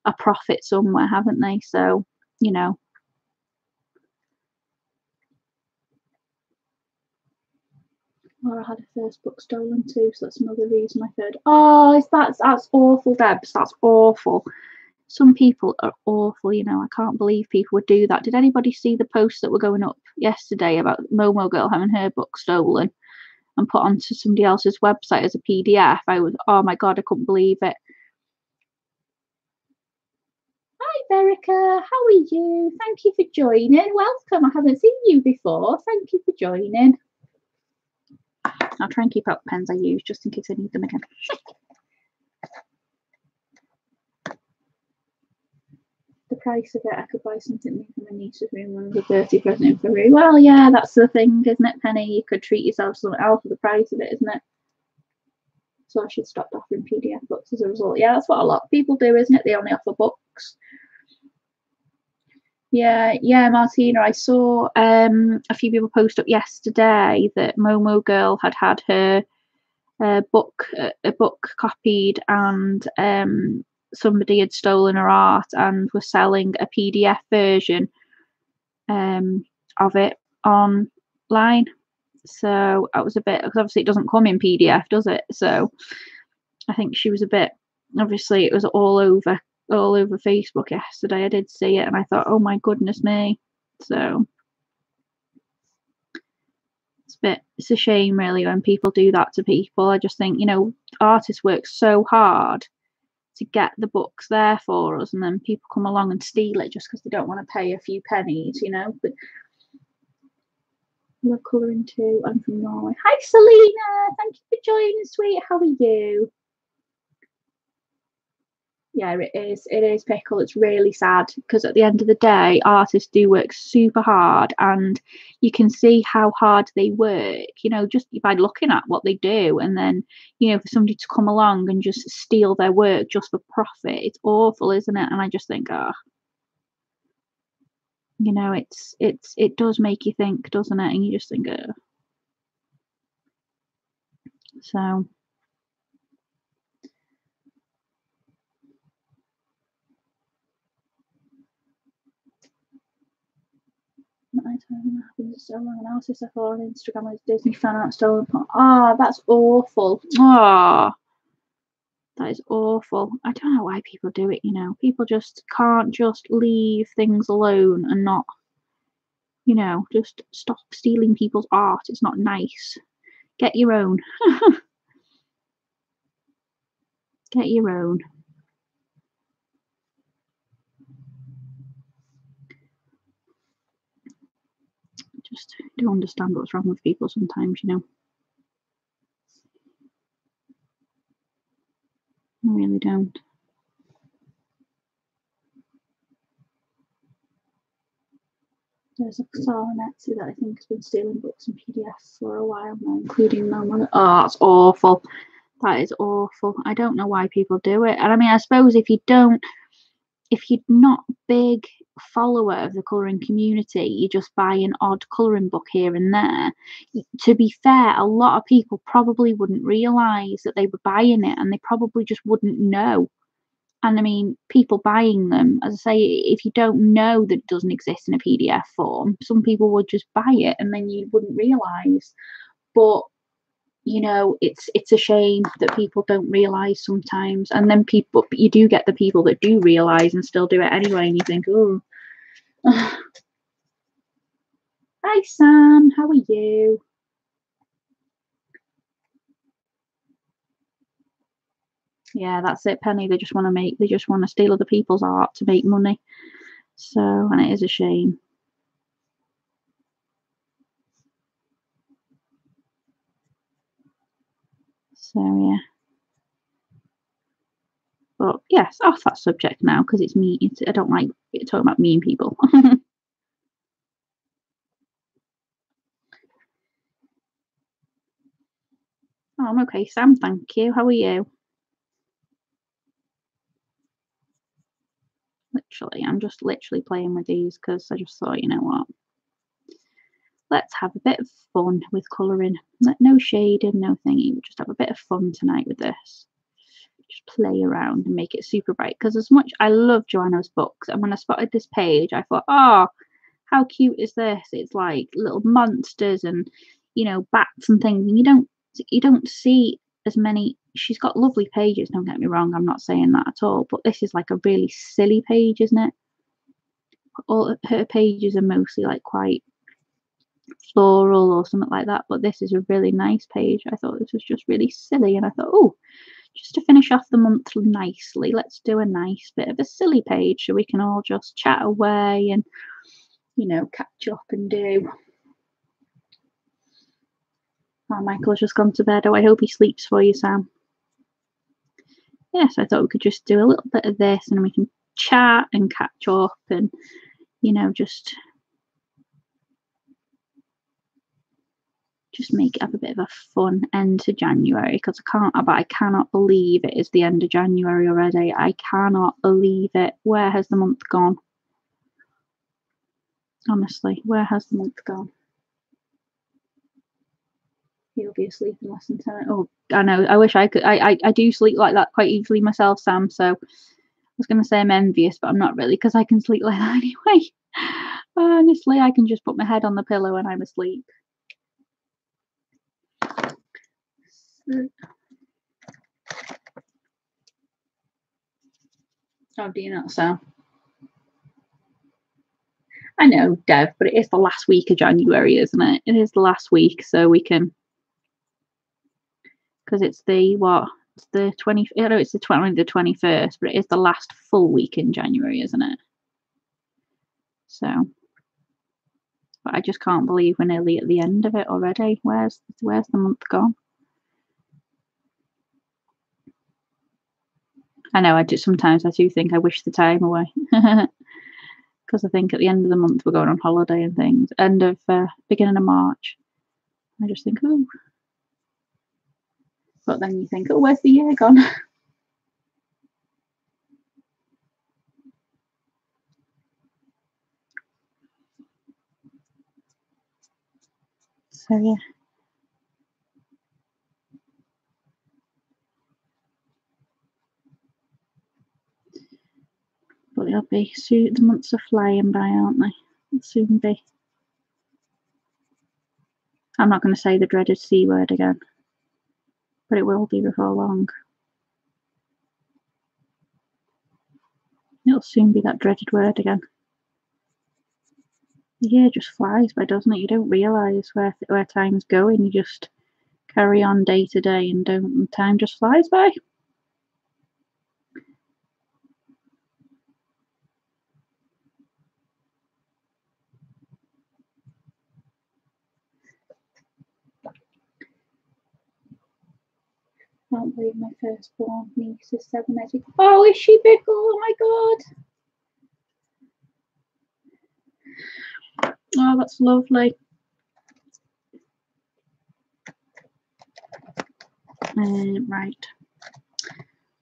a profit somewhere, haven't they? So, Laura had her first book stolen too, so that's another reason I heard. Oh, that's awful, Debs. That's awful. Some people are awful, I can't believe people would do that. Did anybody see the posts that were going up yesterday about Momo Girl having her book stolen and put onto somebody else's website as a PDF? Oh my God, I couldn't believe it. Hi, Verica. How are you? Thank you for joining. Welcome. I haven't seen you before. Thank you for joining. I'll try and keep out the pens I use just in case I need them again. the price of it, I could buy something new for my niece's room and a birthday present for her. Well, yeah, that's the thing, isn't it, Penny? You could treat yourself to something else for the price of it, isn't it? So I should stop offering PDF books as a result. Yeah, that's what a lot of people do, isn't it? They only offer books. Yeah, Martina, I saw a few people post up yesterday that Momo Girl had her a book copied, and somebody had stolen her art and was selling a PDF version of it online. So I was a bit, because obviously it doesn't come in PDF, does it? So I think she was a bit, obviously it was all over Facebook yesterday. I did see it and I thought, oh my goodness me. So it's a shame really when people do that to people. I just think, artists work so hard to get the books there for us, and then people come along and steal it just because they don't want to pay a few pennies, But we're colouring too. I'm from Norway. Hi Selena, thank you for joining, sweet. How are you? Yeah, it is Pickle. It's really sad because at the end of the day, artists do work super hard, and you can see how hard they work, just by looking at what they do. And then, for somebody to come along and just steal their work just for profit, it's awful, isn't it? And I just think, it does make you think, doesn't it? And you just think, so. Someone else I follow on Instagram with Disney fan art stolen. That's awful. That is awful. I don't know why people do it, People just can't just leave things alone and not, just stop stealing people's art. It's not nice. Get your own. Get your own. Just don't understand what's wrong with people sometimes, I really don't. There's a style on Etsy that I think has been stealing books and PDFs for a while now, including Mum. Oh, that's awful. That is awful. I don't know why people do it. And I mean, I suppose if you're not a big follower of the colouring community, you just buy an odd colouring book here and there. To be fair, a lot of people probably wouldn't realise that they were buying it, and they probably just wouldn't know. And I mean, people buying them, as I say, if you don't know that it doesn't exist in a PDF form, some people would just buy it and then you wouldn't realise. But it's a shame that people don't realise sometimes. And then you do get the people that do realise and still do it anyway, and you think, oh. Hi Sam, how are you? Yeah, that's it, Penny. They just want to steal other people's art to make money. So, and it is a shame. So yeah. But yes, off that subject now because it's me. I don't like talking about mean people. Oh, I'm okay, Sam. Thank you. How are you? I'm just literally playing with these because I just thought, you know what? Let's have a bit of fun with colouring. No shading, no thingy. We'll just have a bit of fun tonight with this. Just play around and make it super bright. Because as much I love Joanna's books, and when I spotted this page, I thought, oh, how cute is this? It's like little monsters and bats and things, and you don't see as many. She's got lovely pages, don't get me wrong, I'm not saying that at all, but this is like a really silly page, isn't it? All her pages are mostly like quite floral or something like that, but this is a really nice page. I thought this was just really silly, and I thought, oh, just to finish off the month nicely, let's do a nice bit of a silly page so we can all just chat away and catch up and do. Oh, Michael's just gone to bed. Oh, I hope he sleeps for you, Sam. Yes, I thought we could just do a little bit of this and we can chat and catch up and, you know, just have a bit of a fun end to January, because I cannot believe it is the end of January already. I cannot believe it. Where has the month gone? Honestly, where has the month gone? He'll be asleep in less than 10. Oh, I know. I wish I could. I do sleep like that quite easily myself, Sam. So I was going to say I'm envious, but I'm not really, because I can sleep like that anyway. Honestly, I can just put my head on the pillow and I'm asleep. Oh, do you not, Sam? I know, Dev, but it is the last week of January, isn't it? It is the last week, so we can, because it's the what? It's the 20. I know it's the 21st, but it is the last full week in January, isn't it? So, but I just can't believe we're nearly at the end of it already. Where's the month gone? I know. Sometimes I do think I wish the time away. Because I think at the end of the month we're going on holiday and things. Beginning of March. I just think, oh. But then you think, oh, where's the year gone? So yeah. But it'll be soon. The months are flying by, aren't they? It'll soon be. I'm not going to say the dreaded C word again, but it will be before long. It'll soon be that dreaded word again. The year just flies by, doesn't it? You don't realise where time's going. You just carry on day to day, and time just flies by. I can't believe my firstborn niece is 7 years old. Oh, is she big? Oh my god. Oh, that's lovely. Right.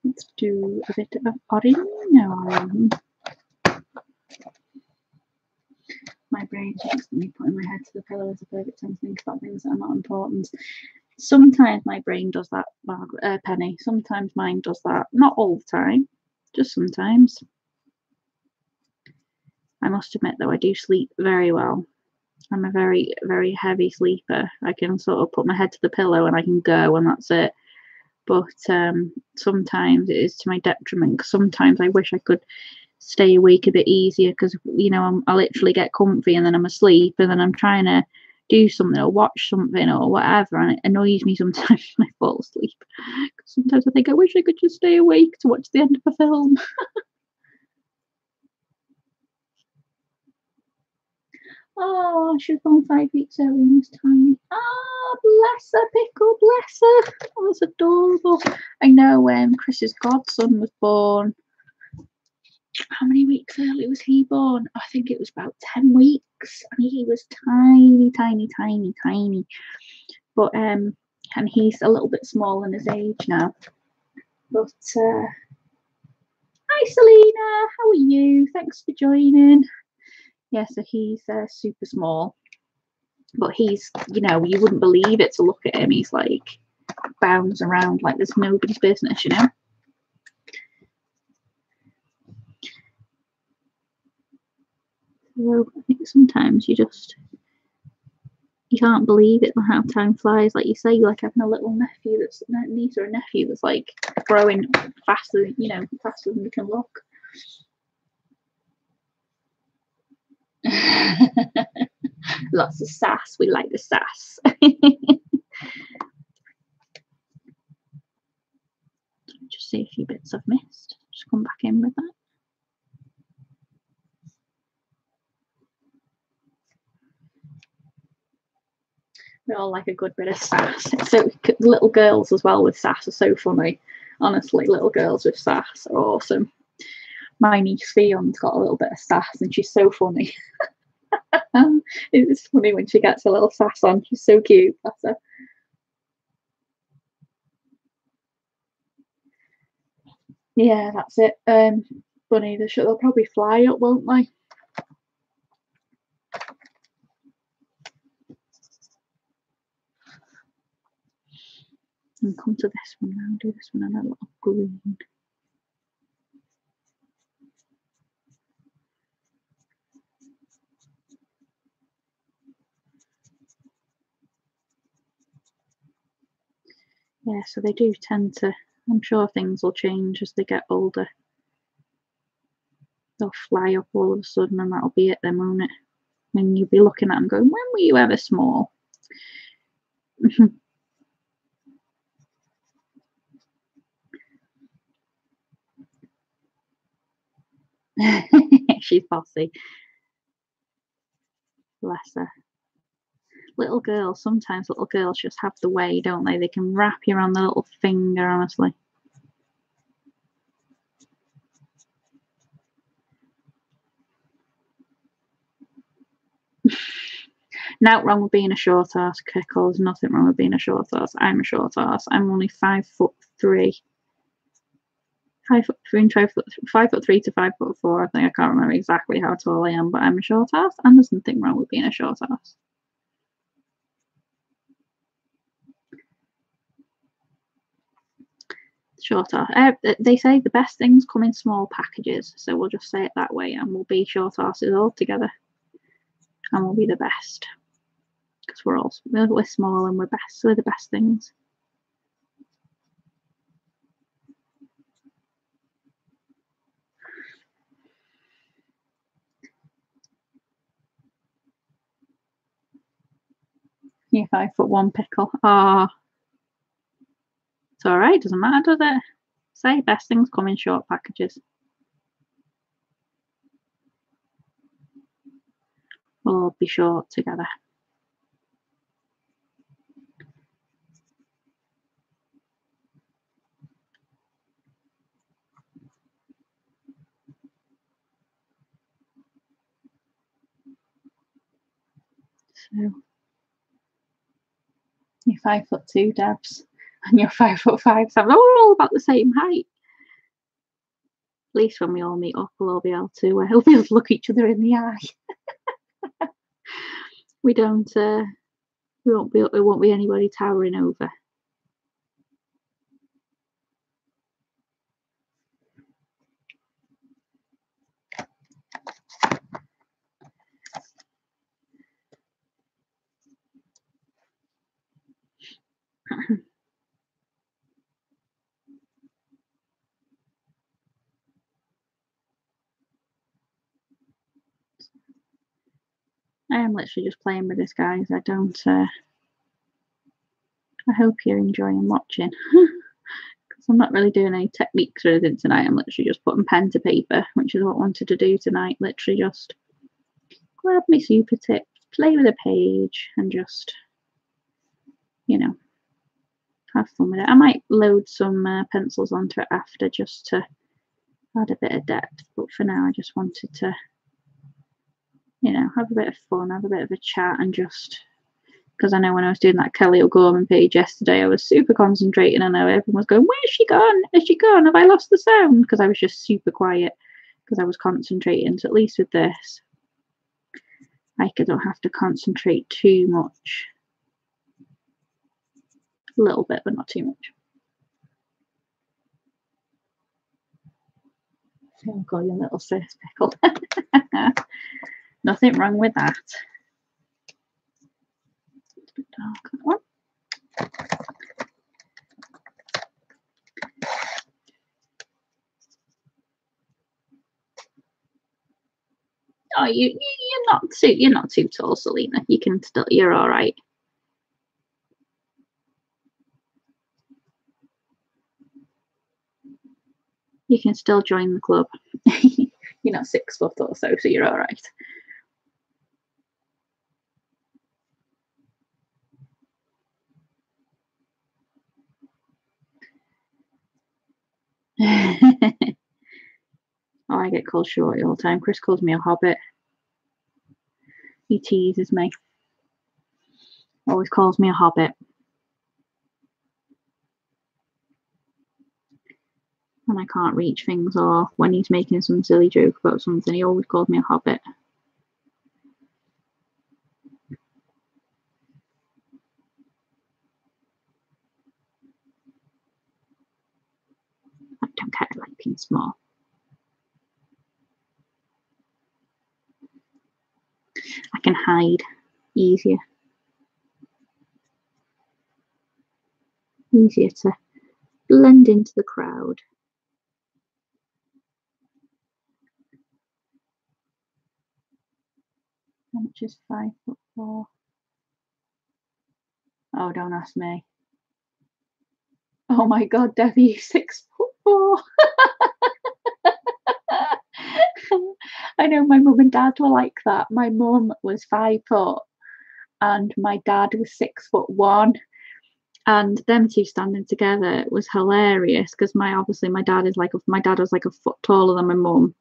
Let's do a bit of oregano. My brain thinks me putting my head to the pillow is a perfect time to think about things that are not important. Sometimes my brain does that, Penny. Sometimes mine does that. Not all the time, just sometimes. I must admit, though, I do sleep very well. I'm a very, very heavy sleeper. I can sort of put my head to the pillow and I can go, and that's it. But sometimes it is to my detriment, because sometimes I wish I could stay awake a bit easier, because, you know, I literally get comfy and then I'm asleep, and then I'm trying to do something or watch something or whatever, and it annoys me sometimes when I fall asleep. Sometimes I think I wish I could just stay awake to watch the end of a film. Oh, she's born 5 weeks early and was tiny. Oh, bless her, Pickle, bless her. Oh, that's adorable. I know Chris's godson was born. How many weeks early was he born? I think it was about 10 weeks. And he was tiny, tiny, tiny, tiny. But and he's a little bit small in his age now. But hi Selena, how are you? Thanks for joining. Yeah, so he's super small. But he's, you know, you wouldn't believe it to look at him. He's like bounds around like there's nobody's business, you know. So I think sometimes you can't believe it how time flies. Like you say, you like having a little nephew niece or a nephew that's like growing faster, you know, faster than we can look. Lots of sass. We like the sass. Just see a few bits I've missed. Just come back in with that. We all like a good bit of sass. So little girls as well with sass are so funny. Honestly, little girls with sass are awesome. my niece Fion's got a little bit of sass, and she's so funny. It's funny when she gets a little sass on. She's so cute. Bless her. Yeah, that's it. Bunny, they'll probably fly up, won't they? And come to this one now. Do this one in a little green. Yeah, so they do tend to. I'm sure things will change as they get older. They'll fly up all of a sudden, and that'll be it then, won't it? When you'll be looking at them going, when were you ever small? She's bossy. Bless her. Little girls, sometimes little girls just have the way, don't they? They can wrap you around the little finger, honestly. Nothing wrong with being a short horse, Kickle. There's nothing wrong with being a short horse. I'm a short horse. I'm only 5'3". 5'3" to 5'4". I think I can't remember exactly how tall I am, but I'm a short horse, and there's nothing wrong with being a short horse. Short horse. They say the best things come in small packages, so we'll just say it that way, and we'll be short horses all together, and we'll be the best because we're small and we're best. So we're the best things. You're 5'1", Pickle. Ah, it's all right. Doesn't matter, does it? Say best things come in short packages. We'll all be short together. So you're 5'2", Debs, and you're 5'5", so we're all about the same height. At least when we all meet up, we'll all be able to look each other in the eye. We don't. We won't be anybody towering over. I am literally just playing with this, guys. I don't. I hope you're enjoying watching. Because I'm not really doing any techniques or anything tonight. I'm literally just putting pen to paper, which is what I wanted to do tonight. Literally just grab my super tips, play with a page, and just, have fun with it. I might load some pencils onto it after just to add a bit of depth. But for now, I just wanted to, have a bit of fun, have a bit of a chat, and just because I know when I was doing that Kelly O'Gorman page yesterday, I was super concentrating. I know everyone was going, "Where's she gone? Has she gone? Have I lost the sound?" Because I was just super quiet because I was concentrating. So at least with this, I don't have to concentrate too much. A little bit, but not too much. I'll call you little sis Pickle. Nothing wrong with that. It's a bit dark, that one. Oh, you're not too tall, Selena. You're all right. You can still join the club. You're not 6 foot or so you're all right. Oh, I get called shorty all the time. Chris calls me a hobbit. He teases me. Always calls me a hobbit. When I can't reach things, or when he's making some silly joke about something, he always calls me a hobbit. I don't care, I like being small. I can hide easier. Easier to blend into the crowd. How much is 5'4"? Oh, don't ask me. Oh my god, Debbie, 6'4". I know my mum and dad were like that. My mum was 5 foot and my dad was 6'1". And them two standing together was hilarious because my dad was like a foot taller than my mum.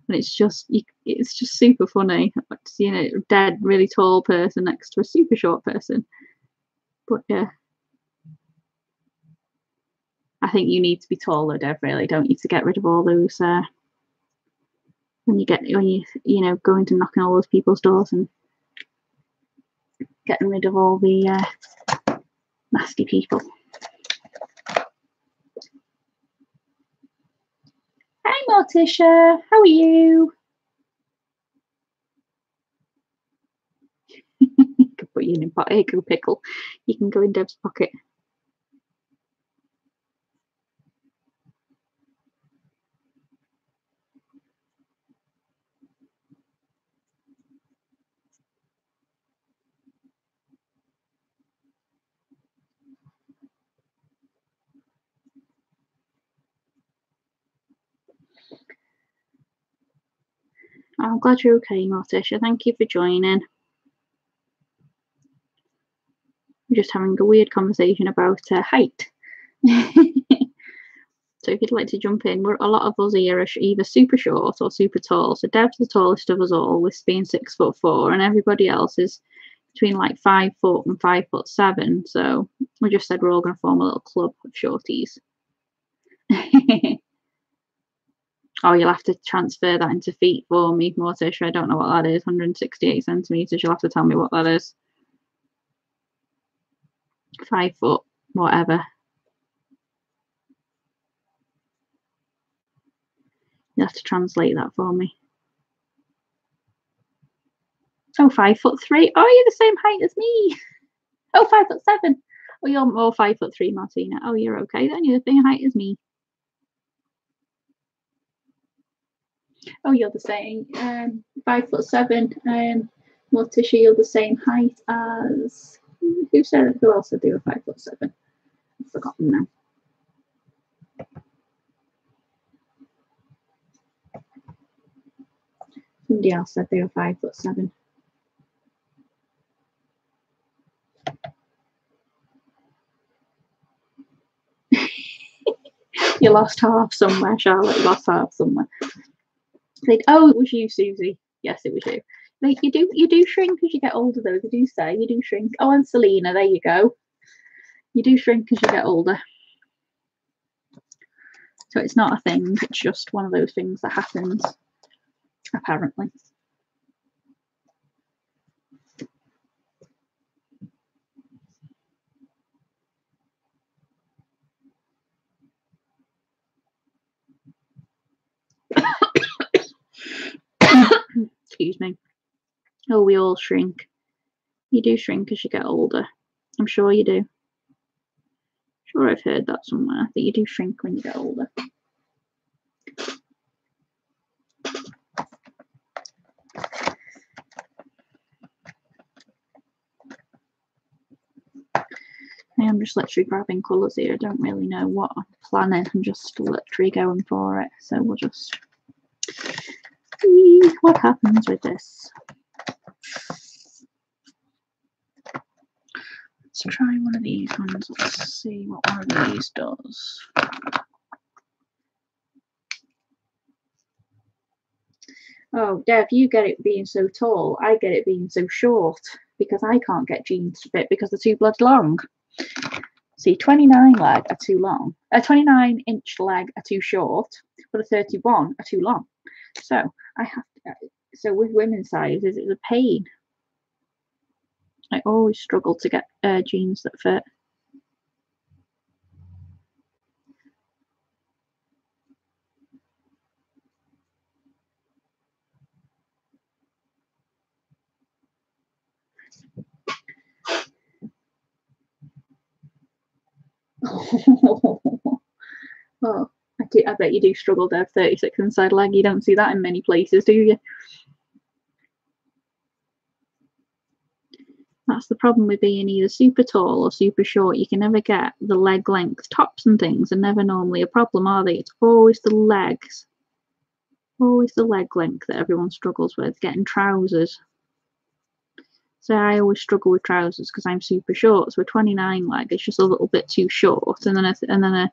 And it's just super funny. You know, dead really tall person next to a super short person. But yeah. I think you need to be taller, Dev, really, don't you, to get rid of all those when you going to knocking all those people's doors and getting rid of all the nasty people. Hi Morticia, how are you? Could put you in a pot. Here, go pickle. You can go in Dev's pocket. I'm glad you're okay, Morticia. Thank you for joining. We're just having a weird conversation about height. So if you'd like to jump in, a lot of us here are either super short or super tall. So Dev's the tallest of us all, with being 6'4", and everybody else is between like 5 foot and 5'7". So we just said we're all going to form a little club of shorties. Oh, you'll have to transfer that into feet for me, Morticia. I don't know what that is. 168 centimeters. You'll have to tell me what that is. 5 foot, whatever. You have to translate that for me. Oh, 5'3". Oh, you're the same height as me. Oh, 5'7". Oh, you're more 5'3", Martina. Oh, you're okay then. You're the same height as me. Oh, you're the same. 5'7". Morticia, you're the same height as. Who else said they were 5'7"? I've forgotten now. Somebody else said they were 5'7". You lost half somewhere, Charlotte. You lost half somewhere. Oh, it was you, Susie. Yes, it was you. Like you do shrink as you get older, though. They do say you do shrink. Oh, and Selena, there you go. You do shrink as you get older. So it's not a thing. It's just one of those things that happens, apparently. Excuse me. Oh, we all shrink. You do shrink as you get older. I'm sure you do. Sure, I've heard that somewhere, that you do shrink when you get older. I'm just literally grabbing colours here. I don't really know what I'm planning. I'm just literally going for it. So we'll just see what happens with this. Let's try one of these ones. Let's see what one of these does. Oh, Dev, you get it being so tall. I get it being so short because I can't get jeans to fit because they're too bloody long. See, 29 leg are too long. A 29-inch leg are too short, but a 31 are too long. So I have to, so with women's sizes, it's a pain. I always struggle to get jeans that fit. Oh, I bet you do struggle to have 36 inside leg. You don't see that in many places, do you? That's the problem with being either super tall or super short. You can never get the leg length. Tops and things are never normally a problem, are they? It's always the legs. Always the leg length that everyone struggles with. Getting trousers. So I always struggle with trousers because I'm super short. So a 29 leg is just a little bit too short, and then a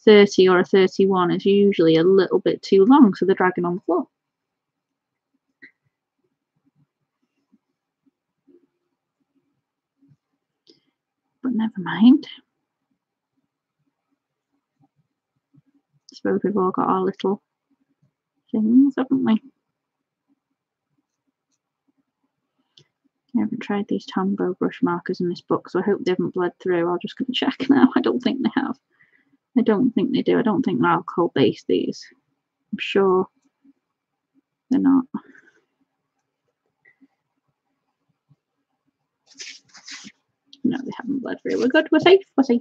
30 or a 31 is usually a little bit too long, so they're dragging on the floor. But never mind. I suppose we've all got our little things, haven't we? I haven't tried these Tombow brush markers in this book, so I hope they haven't bled through. I'm just going to check now. I don't think they have. I don't think they do. I don't think they're alcohol-based, these. I'm sure they're not. No, they haven't bled through. We're good. We're safe. We're safe.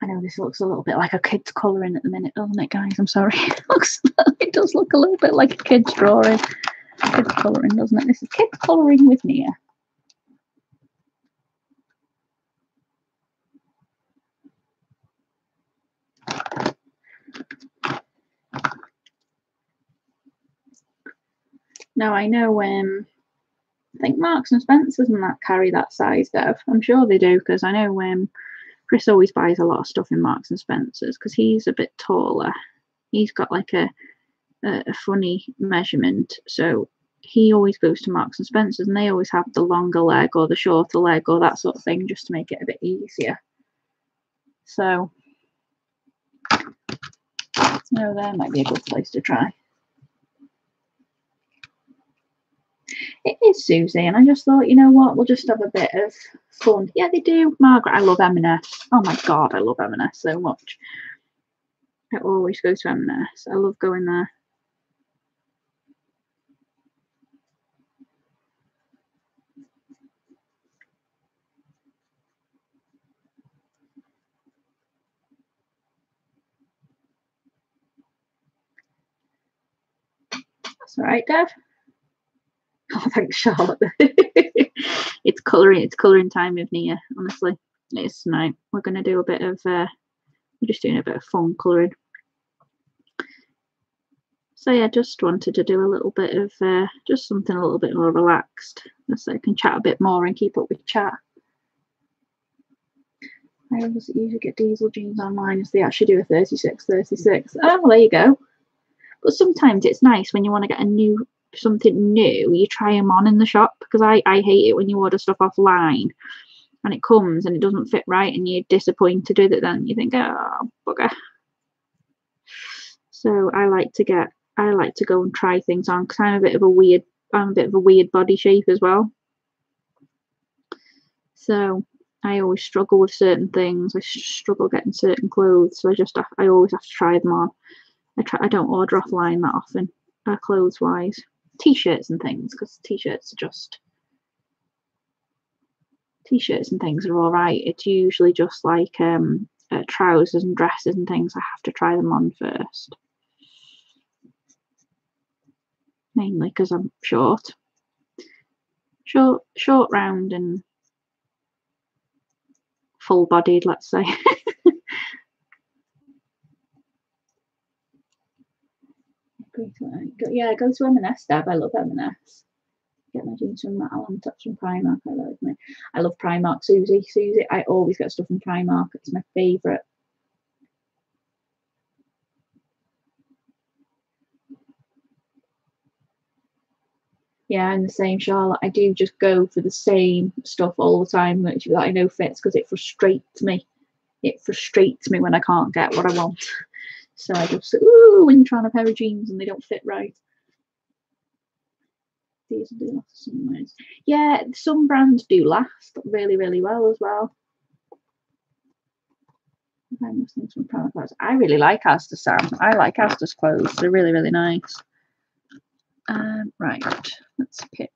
I know this looks a little bit like a kid's colouring at the minute, doesn't it, guys? I'm sorry. It does look a little bit like a kid's drawing. Kid's colouring, doesn't it? This is kids colouring with Nia. Now I know I think Marks and Spencers and that carry that size, Dev. I'm sure they do, because I know Chris always buys a lot of stuff in Marks and Spencers because he's a bit taller. He's got like a funny measurement, so he always goes to Marks and Spencers, and they always have the longer leg or the shorter leg or that sort of thing, just to make it a bit easier. So, there might be a good place to try. It is Susie, and I just thought, you know what, we'll just have a bit of fun. Yeah, they do. Margaret, I love M&S. Oh my god, I love M&S so much. I always go to M&S. I love going there. That's all right, Dev. Oh, thanks, Charlotte. It's colouring time with Nia, honestly. It's tonight. We're going to do a bit of, we're just doing a bit of fun colouring. So yeah, just wanted to do a little bit of, just something a little bit more relaxed, so I can chat a bit more and keep up with chat. I always usually get diesel jeans online as they actually do a 36. Oh, well, there you go. But sometimes it's nice when you want to get something new, you try them on in the shop, because I hate it when you order stuff offline and it comes and it doesn't fit right and you're disappointed with it. Then you think, oh bugger. So I like to go and try things on, because I'm a bit of a weird body shape as well. So I always struggle with certain things. I struggle getting certain clothes, so I always have to try them on. I don't order offline that often, clothes wise. T-shirts and things, because t-shirts and things are all right. It's usually just like trousers and dresses and things. I have to try them on first, mainly because I'm short, round, and full-bodied, let's say. Yeah, go to M&S, Deb. I love M&S. get my jeans from Allen Touch from Primark. I love Primark. Susie. I always get stuff from Primark. It's my favourite. Yeah, I'm the same, Charlotte. I do just go for the same stuff all the time that I know fits because it frustrates me. It frustrates me when I can't get what I want. So I just, when you're trying a pair of jeans and they don't fit right. These will do last somewhere. Yeah, some brands do last really, really well as well. I really like Asda, Sam. I like Asda's clothes. They're really, really nice. Right, let's pick.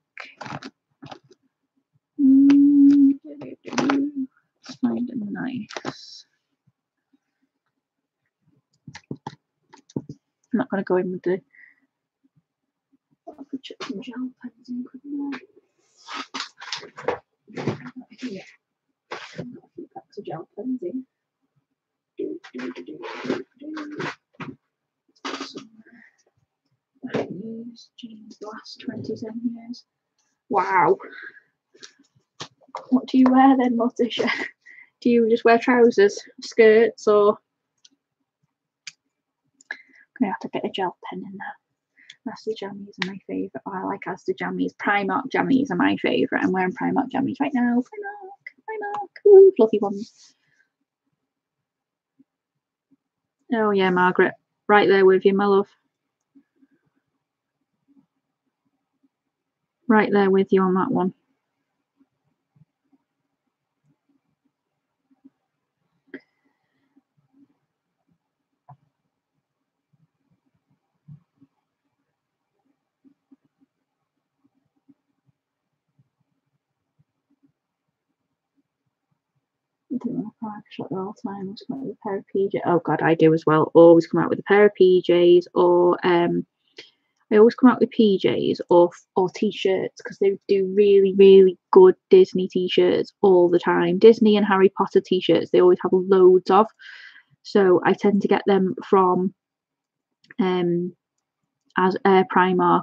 Let's find a nice. I'm not going to go in with the. I could chuck some gel pens in, couldn't I? Yeah. I've got a few packs of gel pens in. I haven't used jeans the last 27 years. Wow. What do you wear then, Morticia? Do you just wear trousers, skirts, or? I'm going to have to get a gel pen in there. Asda jammies are my favourite. Oh, I like Asda jammies. Primark jammies are my favourite. I'm wearing Primark jammies right now. Primark. Ooh, fluffy ones. Oh yeah, Margaret. Right there with you, my love. Right there with you on that one. I don't want a private shot at all times. Come out with a pair of PJs. Oh god, I do as well. Always come out with a pair of PJs, or I always come out with PJs or t-shirts because they do really, really good Disney t-shirts all the time. Disney and Harry Potter t-shirts they always have loads of. So I tend to get them from Primark,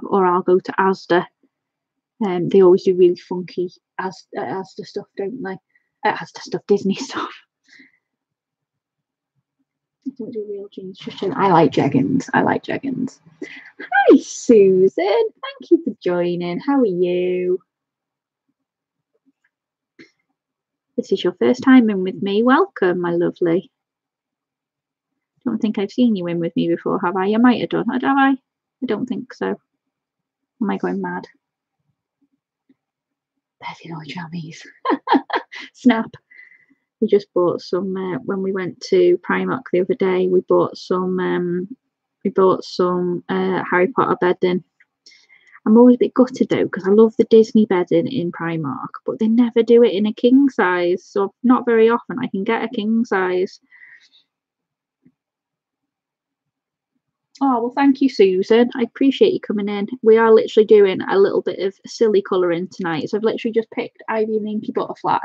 or I'll go to Asda. They always do really funky Asda stuff, don't they? Asda stuff, Disney stuff. I don't do real jeans. I like jeggings. Hi, Susan. Thank you for joining. How are you? This is your first time in with me. Welcome, my lovely. Don't think I've seen you in with me before, have I? I might have done. Have I? I don't think so. Am I going mad? Betty no jammies. Snap. We just bought some when we went to Primark the other day. We bought some Harry Potter bedding. I'm always a bit gutted though because I love the Disney bedding in Primark, but they never do it in a king size. So not very often I can get a king size. Oh, well, thank you, Susan. I appreciate you coming in. We are literally doing a little bit of silly colouring tonight. So I've literally just picked Ivy and Inky Butterfly.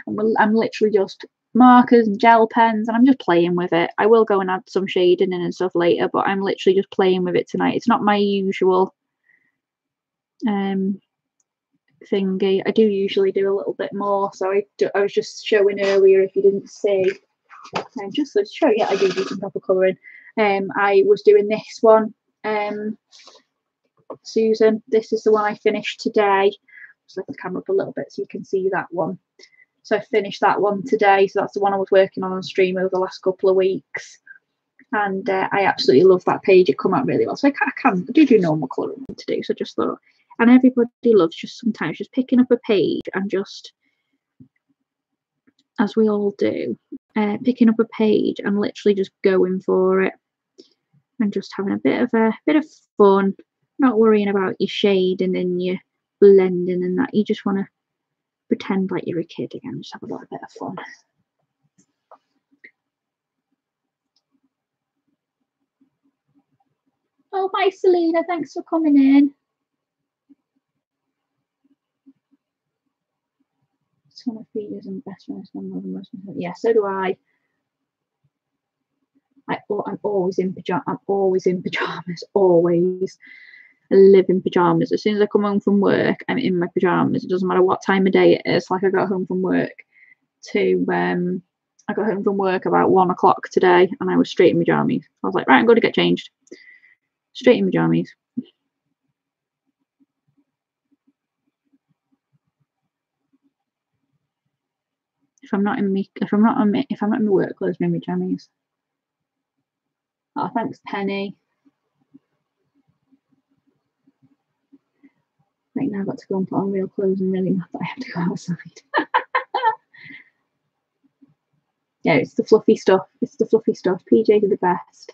And I'm literally just markers and gel pens, and I'm just playing with it. I will go and add some shading in and stuff later, but I'm literally just playing with it tonight. It's not my usual thingy. I do usually do a little bit more. So I was just showing earlier, if you didn't see, just to show you, I do some proper colouring. I was doing this one, Susan. This is the one I finished today. Just lift the camera up a little bit so you can see that one. So I finished that one today. So that's the one I was working on stream over the last couple of weeks. And I absolutely love that page. It come out really well. So I do normal colouring to do. So just thought, and everybody loves just sometimes just picking up a page and just, as we all do, picking up a page and literally just going for it. And just having a bit of fun, not worrying about your shading and your blending and that. You just want to pretend like you're a kid again, just have a little bit of fun. Oh, hi Selena, thanks for coming in. Some of feeders and best friends, yeah, so do I. I'm always in pajamas, always. I live in pajamas. As soon as I come home from work, I'm in my pajamas. It doesn't matter what time of day it is. Like I got home from work about 1 o'clock today, and I was straight in my pajamas. I was like, right, I'm going to get changed. Straight in my pajamas. If I'm not in my work clothes, I'm in my pajamas. Oh, thanks, Penny. Right now I've got to go and put on real clothes and really mad that I have to go outside. Yeah, it's the fluffy stuff. It's the fluffy stuff. PJs are the best.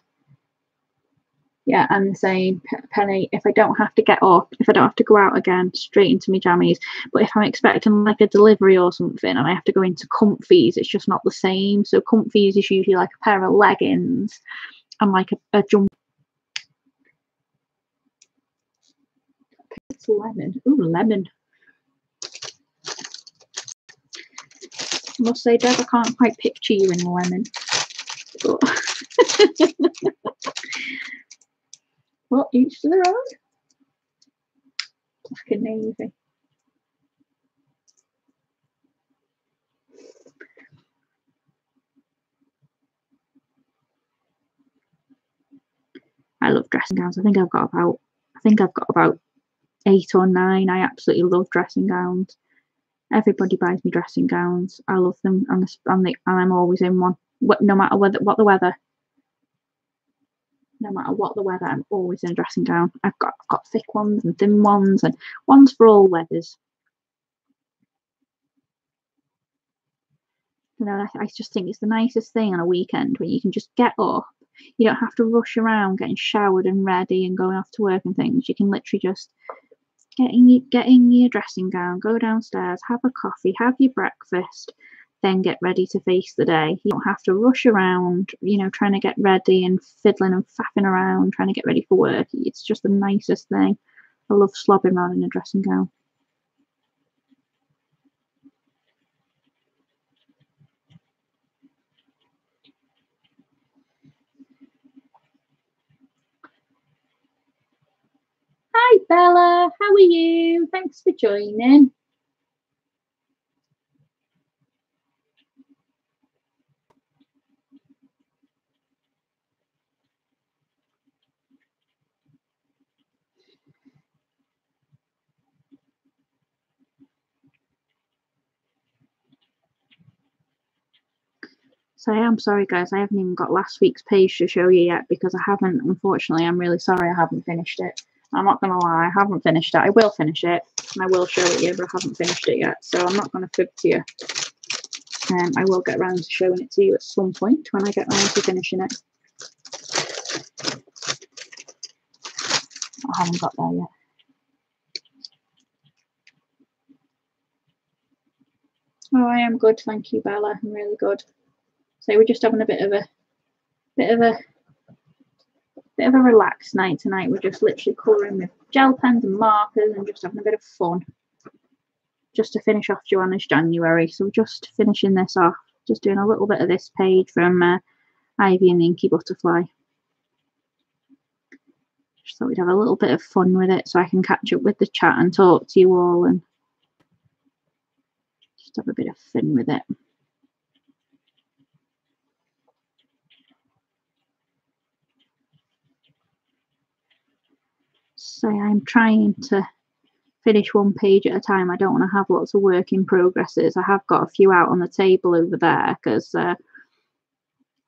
Yeah, I'm the same, Penny. If I don't have to get up, if I don't have to go out again, straight into my jammies. But if I'm expecting like a delivery or something and I have to go into comfies, it's just not the same. So comfies is usually like a pair of leggings and like a jumper. It's lemon. Ooh, lemon. I must say, Deb, I can't quite picture you in lemon. But well, each to their own. Black and navy. I love dressing gowns. I think I've got about 8 or 9. I absolutely love dressing gowns. Everybody buys me dressing gowns. I love them, and I'm always in one. No matter what the weather. No matter what the weather, I'm always in a dressing gown. I've got thick ones and thin ones, and ones for all weathers. You know, I just think it's the nicest thing on a weekend when you can just get up. You don't have to rush around getting showered and ready and going off to work and things. You can literally just get in your dressing gown, go downstairs, have a coffee, have your breakfast, then get ready to face the day. You don't have to rush around, trying to get ready and fiddling and faffing around, trying to get ready for work. It's just the nicest thing. I love slobbing around in a dressing gown. Hi Bella, how are you? Thanks for joining. So I am sorry guys, I haven't even got last week's page to show you yet because I haven't, unfortunately. I'm really sorry I haven't finished it. I'm not going to lie, I haven't finished it. I will finish it and I will show it you, but I haven't finished it yet. So I'm not going to fib to you. I will get around to showing it to you at some point when I get around to finishing it. I haven't got there yet. Oh, I am good, thank you, Bella. I'm really good. So we're just having a bit of a relaxed night tonight. We're just literally colouring with gel pens and markers and just having a bit of fun. Just to finish off Joanna's January. So we're just finishing this off. Just doing a little bit of this page from Ivy and the Inky Butterfly. Just thought we'd have a little bit of fun with it so I can catch up with the chat and talk to you all and just have a bit of fun with it. So I'm trying to finish one page at a time. I don't want to have lots of work in progresses. I have got a few out on the table over there because I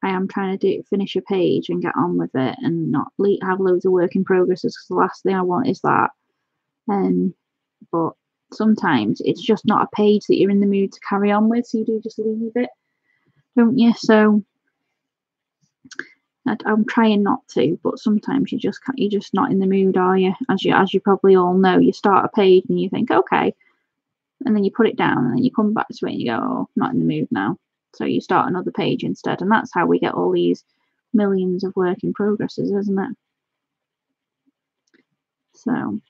am trying to finish a page and get on with it and not have loads of work in progresses because the last thing I want is that. But sometimes it's just not a page that you're in the mood to carry on with, so you do just leave it, don't you? So I'm trying not to, but sometimes you're just not in the mood, are you? As you probably all know, you start a page and you think, okay, and then you put it down and then you come back to it and you go, oh, not in the mood now. So you start another page instead, and that's how we get all these millions of work in progresses, isn't it? So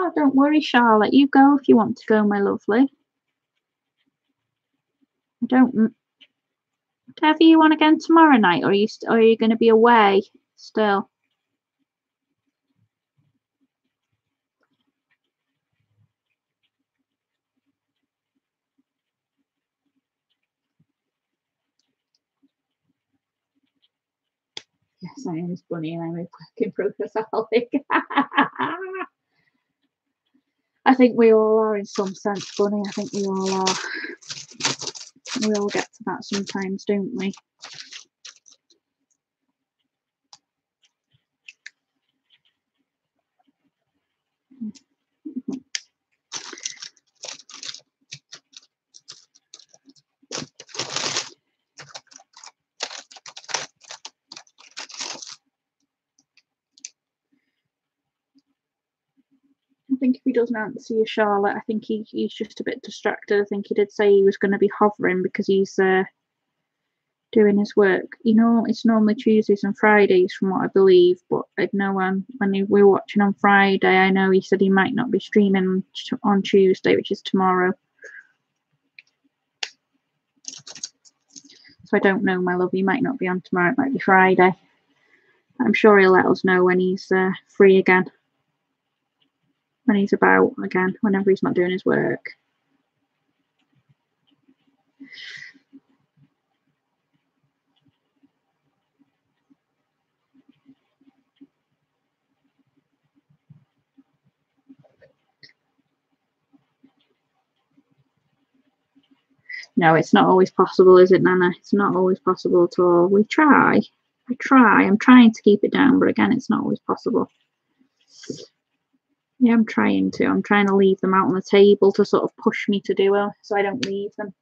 Oh, don't worry, Charlotte. You go if you want to go, my lovely. I don't. Whatever you want again tomorrow night, or are you going to be away still? Yes, I am as bunny and I'm a working progressaholic. I think we all are in some sense, bunny. I think we all are. We all get to that sometimes, don't we? I think if he doesn't answer you, Charlotte, I think he's just a bit distracted. I think he did say he was going to be hovering because he's doing his work. You know, it's normally Tuesdays and Fridays from what I believe, but I know when we were watching on Friday, I know he said he might not be streaming on Tuesday, which is tomorrow. So I don't know, my love. He might not be on tomorrow. It might be Friday. I'm sure he'll let us know when he's free again. When he's about again, whenever he's not doing his work. No, it's not always possible, is it, Nana? It's not always possible at all. We try. I try. I'm trying to keep it down, but again, it's not always possible. Yeah, I'm trying to. I'm trying to leave them out on the table to sort of push me to do it, so I don't leave them.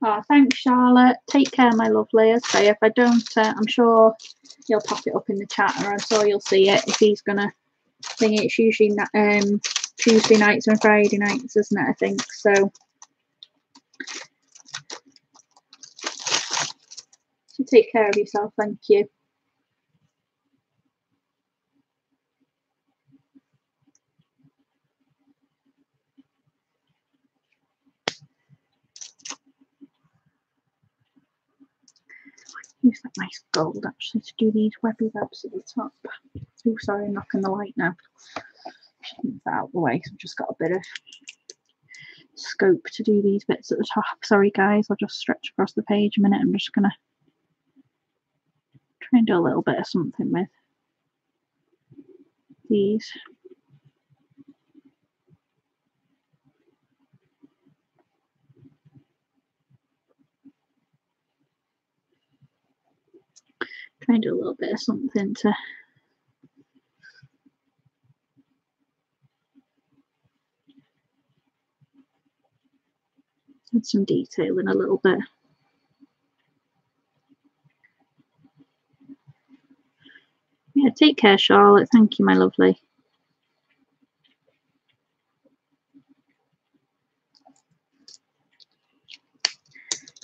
Oh, thanks, Charlotte. Take care, my lovely. As I say, if I don't, I'm sure he'll pop it up in the chat, or I'm sure you'll see it if he's gonna thing it. It's usually Tuesday nights and Friday nights, isn't it? I think so. So take care of yourself. Thank you. Use that nice gold actually to do these webby webs at the top. Oh, sorry, I'm knocking the light now. Move that out of the way. So I've just got a bit of scope to do these bits at the top. Sorry, guys. I'll just stretch across the page a minute. I'm just gonna try and do a little bit of something with these. Try and do a little bit of something to add some detail in a little bit. Yeah, take care, Charlotte. Thank you, my lovely.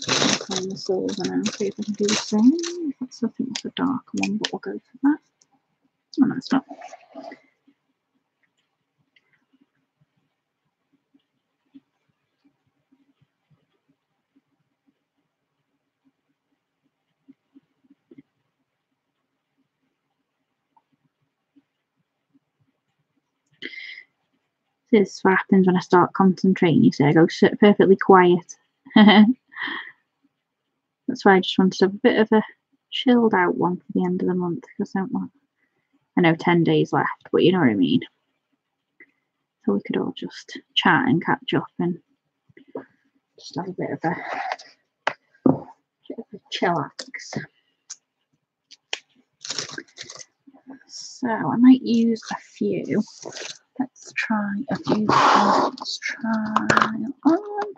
Find the silver now, see if I can do the same. I think it's a darker one, but we'll go for that. Oh, no, it's not. This is what happens when I start concentrating. You see, I go perfectly quiet. That's why I just wanted to have a bit of a chilled out one for the end of the month because I know 10 days left, but you know what I mean. So we could all just chat and catch up and just have a bit of a chillax. So I might use a few. Let's try a few. Let's try on.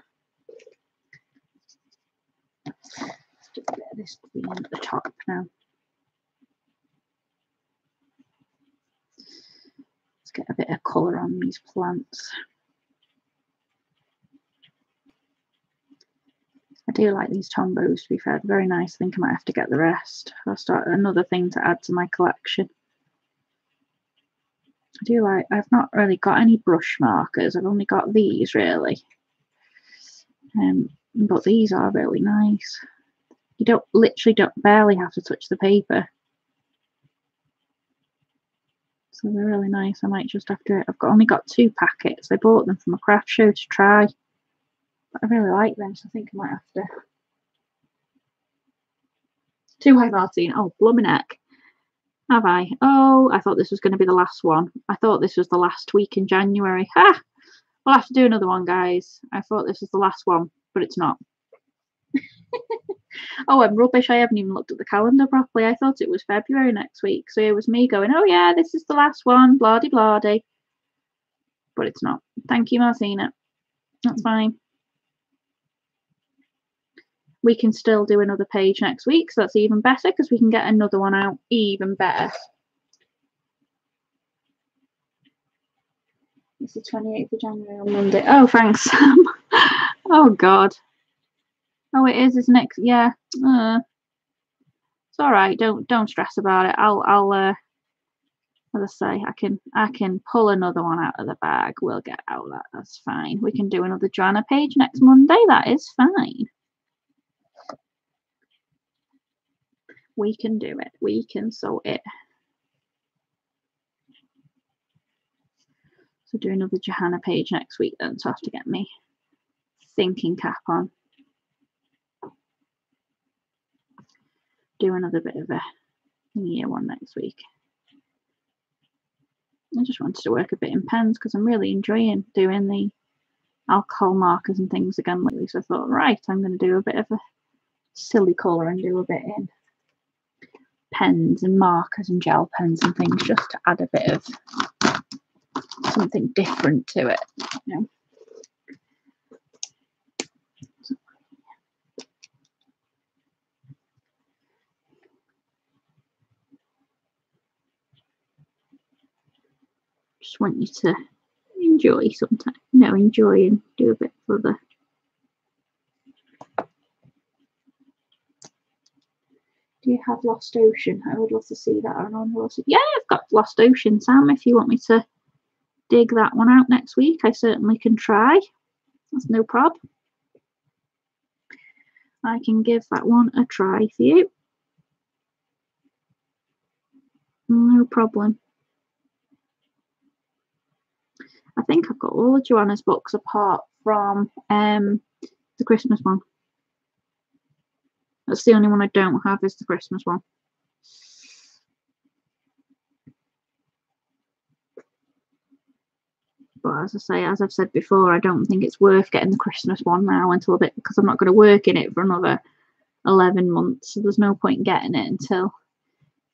Let's do a bit of this green at the top now. Let's get a bit of colour on these plants. I do like these tombos, to be fair. They're very nice. I think I might have to get the rest. I'll start another thing to add to my collection. do like, I've not really got any brush markers. I've only got these really. But these are really nice. You literally barely have to touch the paper. So they're really nice. I might just have to, only got 2 packets. I bought them from a craft show to try. But I really like them, so I think I might have to. Too high, Martin. Oh, blooming heck. Have I? Oh, I thought this was going to be the last one. I thought this was the last week in January. Ha! We'll have to do another one, guys. I thought this was the last one, but it's not. Oh, I'm rubbish. I haven't even looked at the calendar properly. I thought it was February next week. So it was me going, oh, yeah, this is the last one. Blah-de-blah-de. But it's not. Thank you, Martina. That's fine. We can still do another page next week. So that's even better because we can get another one out even better. It's the 28th of January on Monday. Oh, thanks, Sam. Oh, God. Oh, it is, isn't it? Yeah. It's all right. Don't stress about it. I'll as I say, I can pull another one out of the bag. We'll get out of that. That's fine. We can do another Joanna page next Monday. That is fine. We can do it. We can sort it. So do another Johanna page next week then. So I have to get me thinking cap on. Do another bit of a year one next week. I just wanted to work a bit in pens because I'm really enjoying doing the alcohol markers and things again lately. So I thought, right, I'm going to do a bit of a silly colour and do a bit in pens and markers and gel pens and things just to add a bit of something different to it, you know. Just want you to enjoy sometimes, you know, enjoy and do a bit for the. Do you have Lost Ocean? I would love to see that on Lost. Yeah, I've got Lost Ocean, Sam. If you want me to dig that one out next week, I certainly can try. That's no problem. I can give that one a try for you. No problem. I think I've got all of Joanna's books apart from the Christmas one. That's the only one I don't have is the Christmas one. But as I say, as I've said before, I don't think it's worth getting the Christmas one now until a bit because I'm not going to work in it for another 11 months. So there's no point getting it until,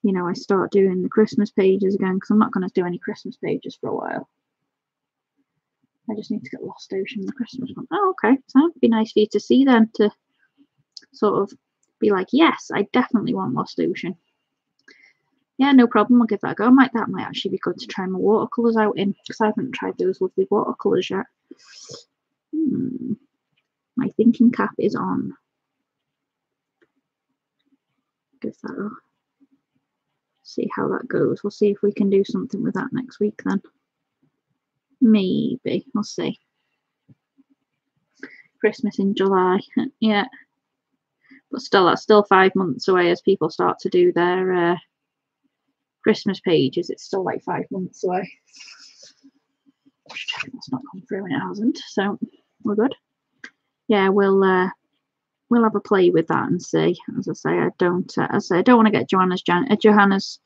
you know, I start doing the Christmas pages again because I'm not going to do any Christmas pages for a while. I just need to get Lost Ocean, the Christmas one. Oh, okay. So it'd be nice for you to see then to sort of be like, yes, I definitely want Lost Ocean. Yeah, no problem. I'll give that a go. That might actually be good to try my watercolours out in because I haven't tried those lovely watercolours yet. My thinking cap is on. Give that a see how that goes. We'll see if we can do something with that next week then. Maybe. We'll see. Christmas in July. Yeah. But still, that's still 5 months away as people start to do their Christmas pages. It's still like 5 months away. Just checking that's not come through and it hasn't. So we're good. Yeah, we'll have a play with that and see. As I say, I don't want to get Johanna's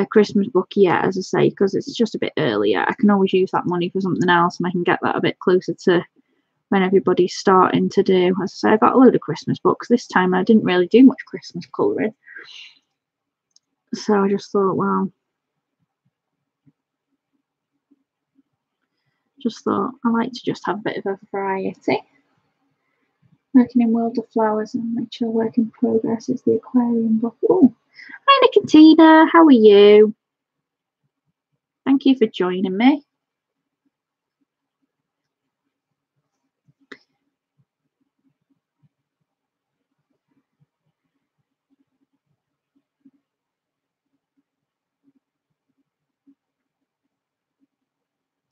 Christmas book yet, as I say, because it's just a bit earlier. I can always use that money for something else, and I can get that a bit closer to when everybody's starting to do. As I say, I got a load of Christmas books this time. I didn't really do much Christmas colouring, so I just thought, well, I like to just have a bit of a variety. Working in World of Flowers and my chill work in progress is the aquarium book. Oh, hi Nicotina, how are you? Thank you for joining me.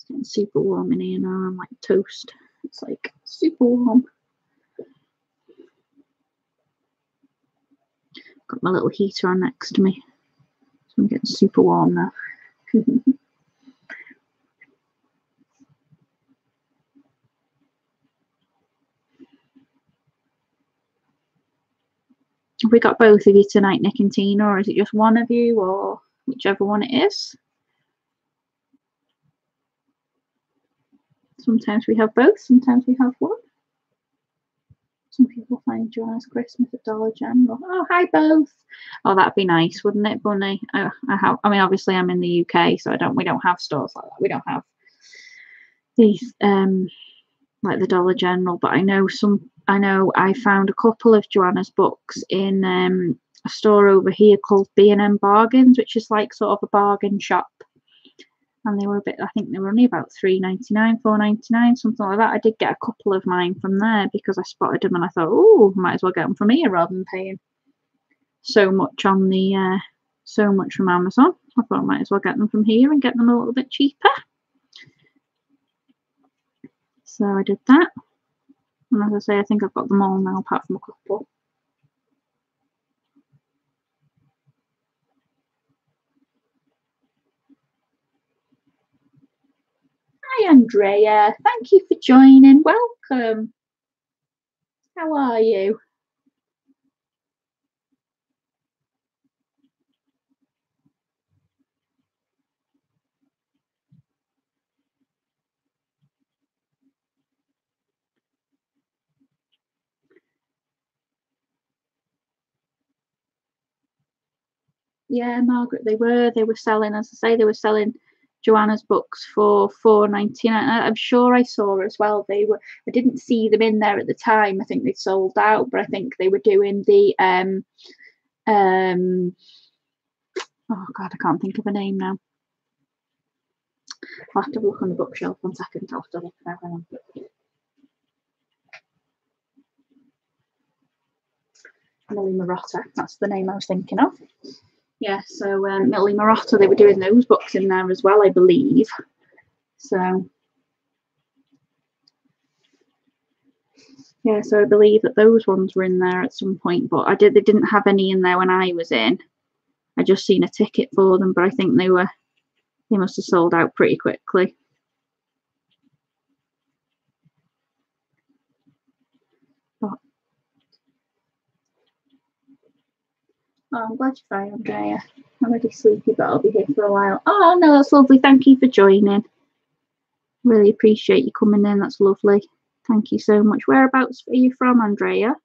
Getting super warm in here now. I'm like toast. It's like super warm. Got my little heater on next to me, so I'm getting super warm now. Have we got both of you tonight, Nick and Tina, or is it just one of you, or whichever one it is? Sometimes we have both, sometimes we have one. Some people find Joanna's Christmas at Dollar General. Oh, hi both. Oh, that'd be nice, wouldn't it, Bunny? I mean, obviously I'm in the UK, so we don't have stores like that. We don't have these like the Dollar General, but I know I found a couple of Joanna's books in a store over here called B&M Bargains, which is like sort of a bargain shop. And they were I think they were only about $3.99, $4.99, something like that. I did get a couple of mine from there because I spotted them and I thought, oh, might as well get them from here rather than paying so much on the so much from Amazon. I thought I might as well get them from here and get them a little bit cheaper. So I did that. And as I say, I think I've got them all now apart from a couple. Hi Andrea, thank you for joining. Welcome. How are you? Yeah, Margaret, they were selling, as I say, they were selling Joanna's books for $4.99. I'm sure I saw as well. I didn't see them in there at the time. I think they sold out, but I think they were doing the oh god, I can't think of a name now. I'll have to look on the bookshelf 1 second. I'll have to look at that. Millie Marotta, that's the name I was thinking of. Yeah, so Millie Marotta, they were doing those books in there as well, I believe. So yeah, so I believe that those ones were in there at some point, but they didn't have any in there when I was in. I just seen a ticket for them, but I think they must have sold out pretty quickly. But, oh, I'm glad you're fine, Andrea. I'm already sleepy, but I'll be here for a while. Oh no, that's lovely. Thank you for joining. Really appreciate you coming in. That's lovely. Thank you so much. Whereabouts are you from, Andrea?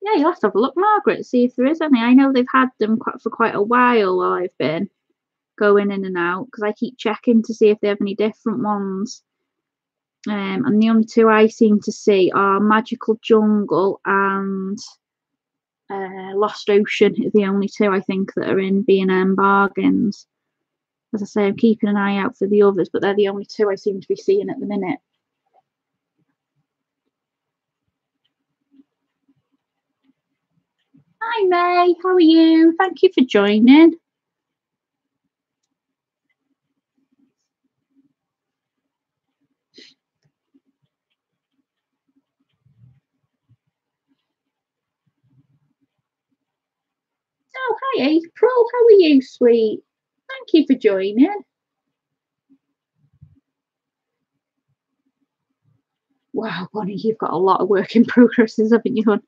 Yeah, you'll have to have a look, Margaret, see if there is any. I know they've had them for quite a while I've been going in and out because I keep checking to see if they have any different ones. And the only two I seem to see are Magical Jungle and Lost Ocean are the only two I think that are in B&M Bargains. As I say, I'm keeping an eye out for the others, but they're the only two I seem to be seeing at the minute. Hi May, how are you? Thank you for joining. Oh, hi April, how are you, sweet? Thank you for joining. Wow, Bonnie, you've got a lot of work in progresses, haven't you, hon?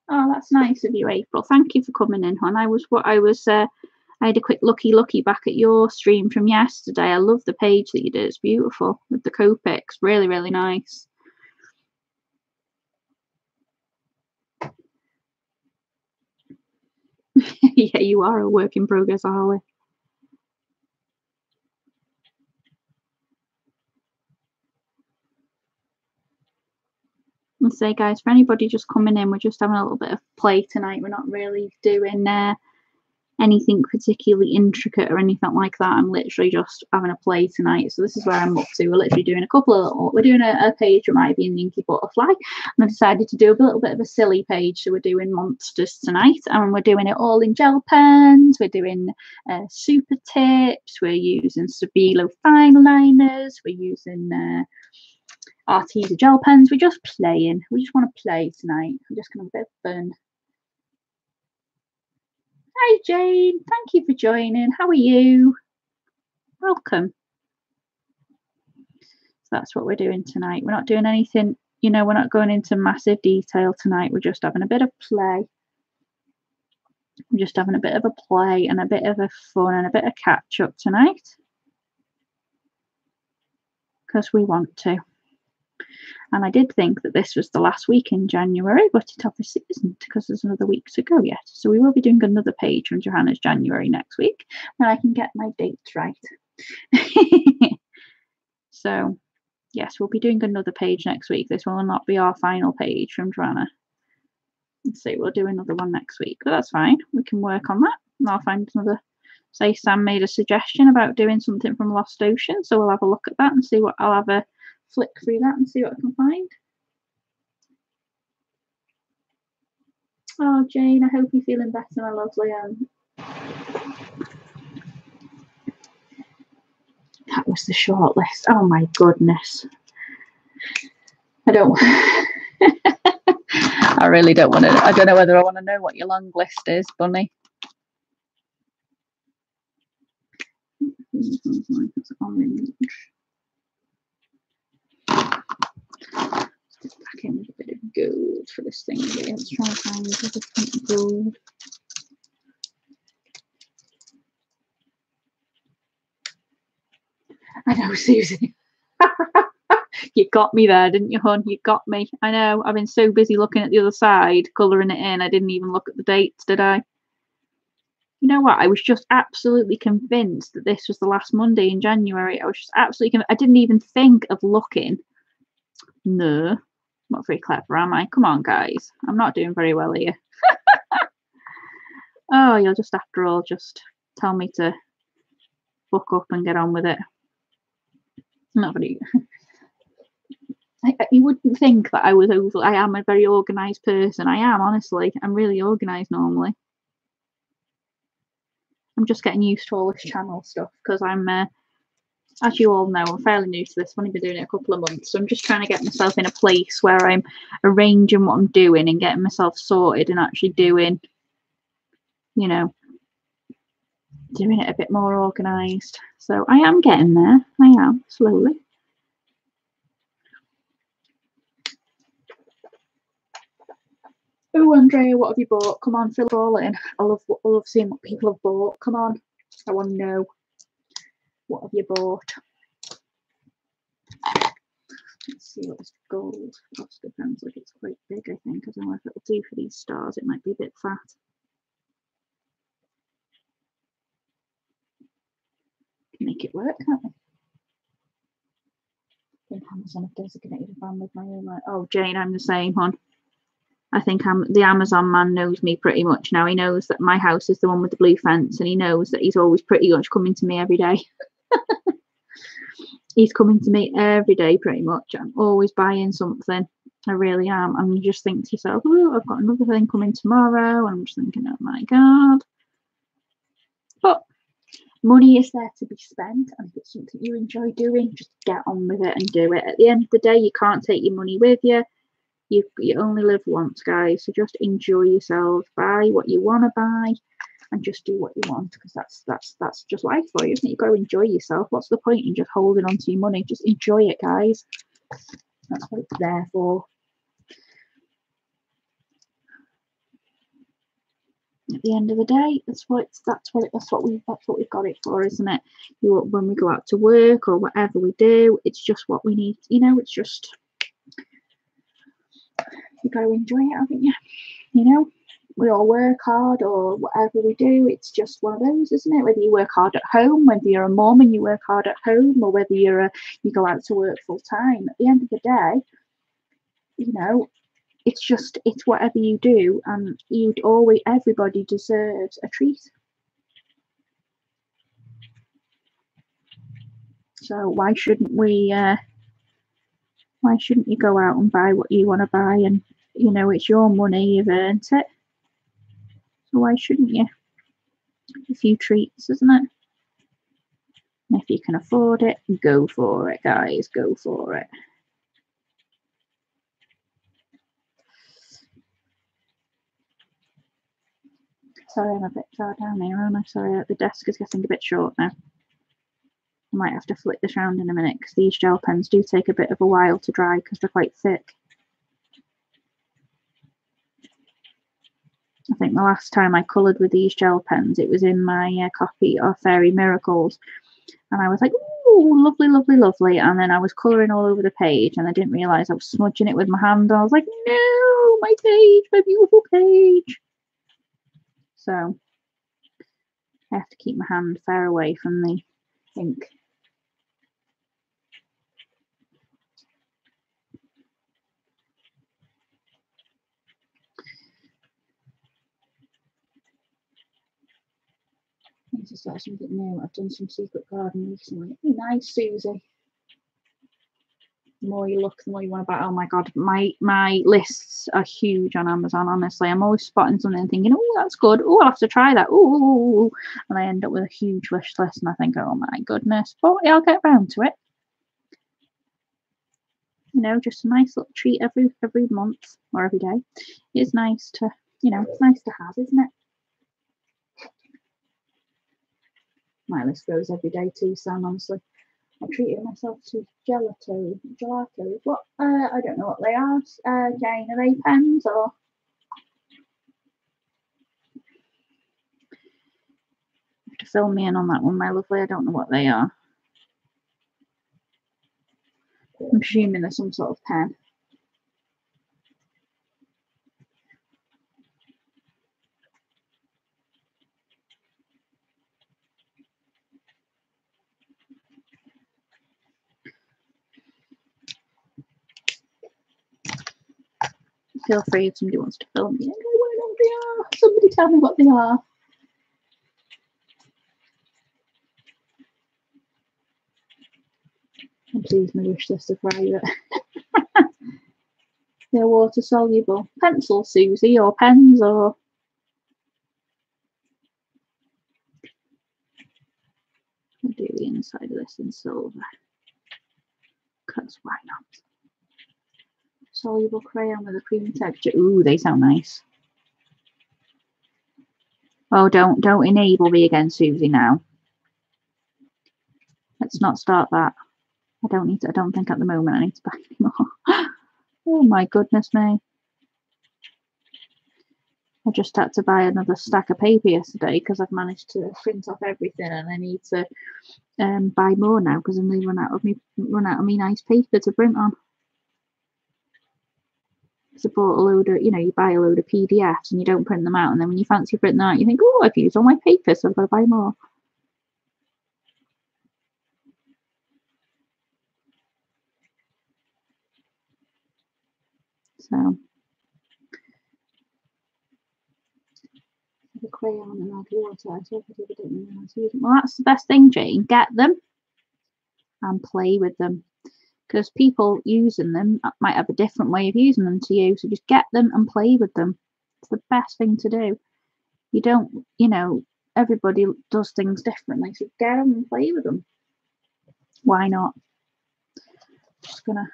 Oh, that's nice of you, April. Thank you for coming in, hon. I had a quick looky back at your stream from yesterday. I love the page that you did. It's beautiful with the Copics. Really, really nice. Yeah, you are a work in progress, Harley. say, guys, for anybody just coming in, we're just having a little bit of play tonight. We're not really doing anything particularly intricate or anything like that. I'm literally just having a play tonight. So this is where I'm up to. We're literally doing we're doing a page from Ivy and the Inky Butterfly. And I decided to do a little bit of a silly page. So we're doing monsters tonight, and we're doing it all in gel pens. We're doing super tips. We're using Stabilo fine liners. We're using Arteza gel pens. We're just playing. We just want to play tonight. We're just going to have a bit of fun. Hi Jane, thank you for joining. How are you? Welcome. So that's what we're doing tonight. We're not doing anything, you know, we're not going into massive detail tonight. We're just having a bit of play. We're just having a bit of a play and a bit of a fun and a bit of catch up tonight. Because we want to. And I did think that this was the last week in January, but it obviously isn't because there's another week to go yet. So we will be doing another page from Johanna's January next week when I can get my dates right. So, yes, we'll be doing another page next week. This will not be our final page from Johanna. So we'll do another one next week, but that's fine. We can work on that. And I'll find another. Say Sam made a suggestion about doing something from Lost Ocean, so we'll have a look at that and see what I'll have a flick through that and see what I can find. Oh, Jane, I hope you're feeling better, my lovely. That was the short list. Oh my goodness. I don't. I really don't want to. I don't know whether I want to know what your long list is, Bunny. It's orange. Let's get back in with a bit of gold for this thing here. Let's try and find a different gold. I know, Susie. You got me there, didn't you, hon? You got me. I know. I've been so busy looking at the other side, colouring it in. I didn't even look at the dates, did I? You know what? I was just absolutely convinced that this was the last Monday in January. I was just absolutely I didn't even think of looking. No, not very clever, am I? Come on, guys. I'm not doing very well here. Oh, you'll just, after all, just tell me to book up and get on with it. Not very. You wouldn't think that I was over. I am a very organised person. I am, honestly. I'm really organised normally. I'm just getting used to all this channel stuff because I'm, as you all know, I'm fairly new to this. I've only been doing it a couple of months. So I'm just trying to get myself in a place where I'm arranging what I'm doing and getting myself sorted and actually doing, you know, doing it a bit more organised. So I am getting there. I am, slowly. Oh, Andrea, what have you bought? Come on, fill it all in. I love seeing what people have bought. Come on. I want to know. What have you bought? Let's see what this gold cost. Depends, like it's quite big, I think. I don't know if it'll do for these stars. It might be a bit fat. Can make it work, can't we? I think Amazon have designated a van with my own. Oh, Jane, I'm the same, hon. I think the Amazon man knows me pretty much now. He knows that my house is the one with the blue fence, and he knows that he's always pretty much coming to me every day. He's coming to me every day pretty much. I'm always buying something. I really am. And you just think to yourself, oh, I've got another thing coming tomorrow. And I'm just thinking, oh my God. But money is there to be spent. And if it's something you enjoy doing, just get on with it and do it. At the end of the day, you can't take your money with you. You only live once, guys. So just enjoy yourselves. Buy what you want to buy. And just do what you want, because that's just life for you, isn't it? You've got to enjoy yourself. What's the point in just holding on to your money? Just enjoy it, guys. That's what it's there for. At the end of the day, that's what we've got it for, isn't it? When we go out to work or whatever we do, it's just what we need. You know, it's just you got to enjoy it, haven't you? You know. We all work hard or whatever we do, it's just one of those, isn't it? Whether you work hard at home, whether you're a mom and you work hard at home, or whether you go out to work full time, at the end of the day, you know, it's whatever you do, and everybody deserves a treat. So why shouldn't we? Why shouldn't you go out and buy what you want to buy? And it's your money, you've earned it. So why shouldn't you? A few treats, isn't it? And if you can afford it, go for it, guys. Go for it. Sorry, I'm a bit far down here, aren't I? Sorry, the desk is getting a bit short now. I might have to flick this around in a minute because these gel pens do take a bit of a while to dry because they're quite thick. I think the last time I coloured with these gel pens, it was in my copy of Fairy Miracles. And I was like, ooh, lovely, lovely, lovely. And then I was colouring all over the page and I didn't realise I was smudging it with my hand. I was like, no, my page, my beautiful page. So I have to keep my hand far away from the ink. I need to start something new. I've done some Secret Garden recently. Nice, Susie. The more you look, the more you want to buy. Oh my god, my lists are huge on Amazon. Honestly, I'm always spotting something and thinking, oh, that's good. Oh, I'll have to try that. Oh, and I end up with a huge wish list, and I think, oh my goodness. But yeah, I'll get round to it. Just a nice little treat every month or every day. It's nice to, it's nice to have, isn't it? My list grows every day too, Sam. Honestly. I treated myself to gelatos. What? I don't know what they are. Jane, are they pens or? You have to fill me in on that one, my lovely. I don't know what they are. I'm assuming they're some sort of pen. Feel free if somebody wants to fill me in. I don't know what they are. Somebody tell me what they are. And please, my wish list are private. They're water soluble. Pencils, Susie, or pens, or. I'll do the inside of this in silver. Because why not? Soluble crayon with a creamy texture. Ooh, they sound nice. Oh, don't enable me again, Susie, now. Let's not start that. I don't think at the moment I need to buy any more. Oh my goodness me. I just had to buy another stack of paper yesterday because I've managed to print off everything, and I need to buy more now because I'm run out of me nice paper to print on. So I bought a load of, you buy a load of PDFs and you don't print them out, and then when you fancy printing them out, you think, oh, I've used all my paper, so I've got to buy more. So the crayon and add water. Well, that's the best thing, Jane. Get them and play with them, because people using them might have a different way of using them to you. So just get them and play with them. It's the best thing to do. You don't, everybody does things differently. So get them and play with them. Why not? Just gonna.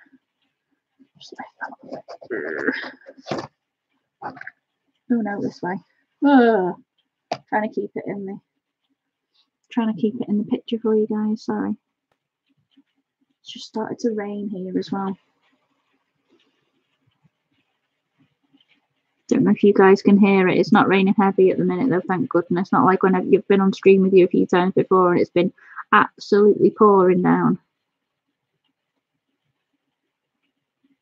Oh no, this way. Trying to keep it in the picture for you guys. Sorry. It's just started to rain here as well. Don't know if you guys can hear it. It's not raining heavy at the minute though, thank goodness. Not like when you've been on stream with you a few times before and it's been absolutely pouring down.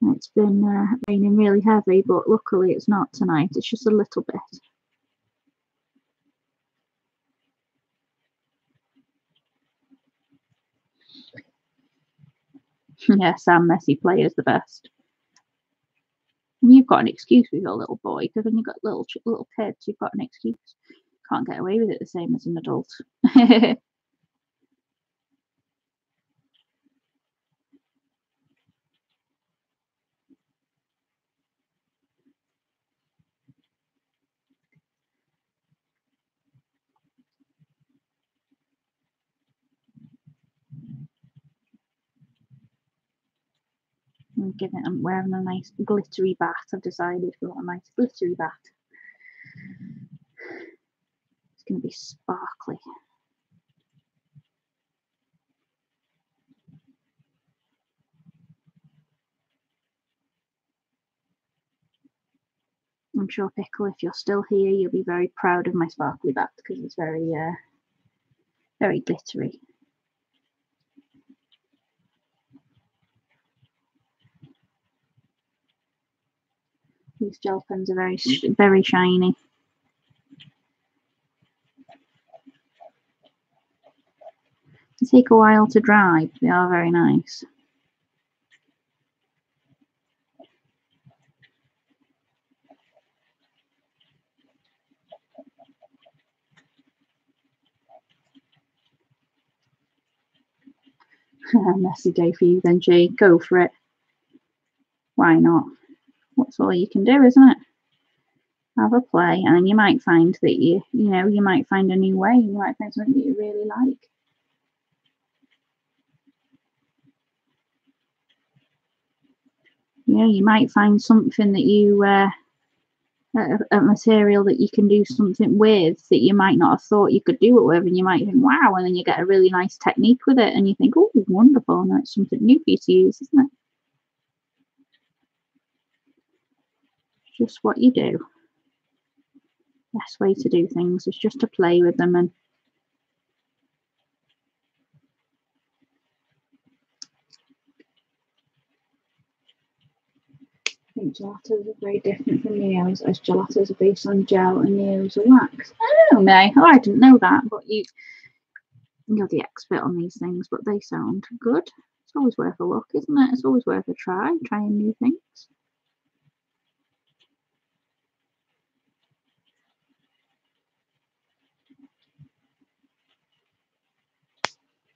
It's been raining really heavy, but luckily it's not tonight. It's just a little bit. Yeah, Sam, messy play is the best. you've got an excuse with your little boy, because when you've got little kids, you've got an excuse. Can't get away with it the same as an adult. I'm wearing a nice glittery bat. I've decided we want a nice glittery bat. It's going to be sparkly. I'm sure, Pickle, if you're still here, you'll be very proud of my sparkly bat, because it's very, very glittery. These gel pens are very, very shiny. They take a while to dry, but they are very nice. Messy day for you then, Jay. Go for it. Why not? That's all you can do, isn't it? Have a play, and you might find that you might find a new way. You might find something that you really like. You might find something that you a material that you can do something with that you might not have thought you could do it with, and you might think, wow, and then you get a really nice technique with it, and you think, oh, wonderful, and it's something new for you to use, isn't it? Just what you do. Best way to do things is just to play with them. And I think gelatos are very different from Neos, as gelatos are based on gel and Neos are wax. Oh, May. Oh, I didn't know that, but you're the expert on these things, but they sound good. It's always worth a look, isn't it? It's always worth a try, trying new things.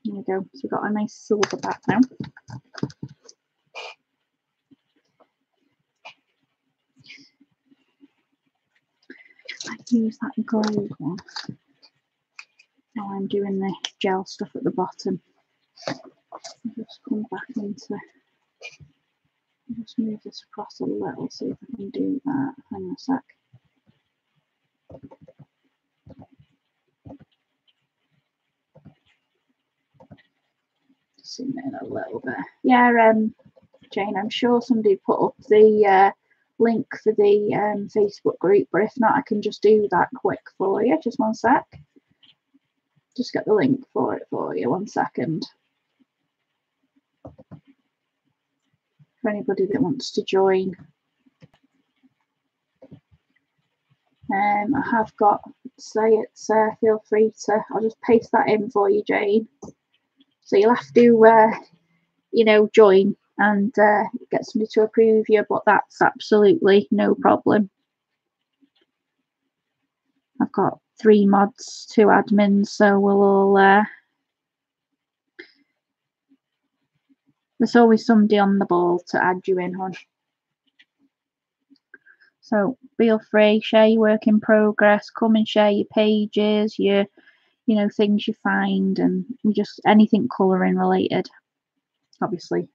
There we go. So we've got a nice silver bat now. I use that gold one while I'm doing the gel stuff at the bottom. I'll just come back into. I'll just move this across a little, see if I can do that. Hang on a sec. Zoom in a little bit. Yeah, Jane, I'm sure somebody put up the link for the Facebook group, but if not, I can just do that quick for you. Just one sec. Just get the link for it for you. 1 second. For anybody that wants to join. I have got, say it's, feel free to, I'll just paste that in for you, Jane. So you'll have to, join and get somebody to approve you, but that's absolutely no problem. I've got 3 mods, 2 admins, so we'll all, there's always somebody on the ball to add you in, hon. So feel free, share your work in progress, come and share your pages, your things you find, and just anything colouring related. Obviously,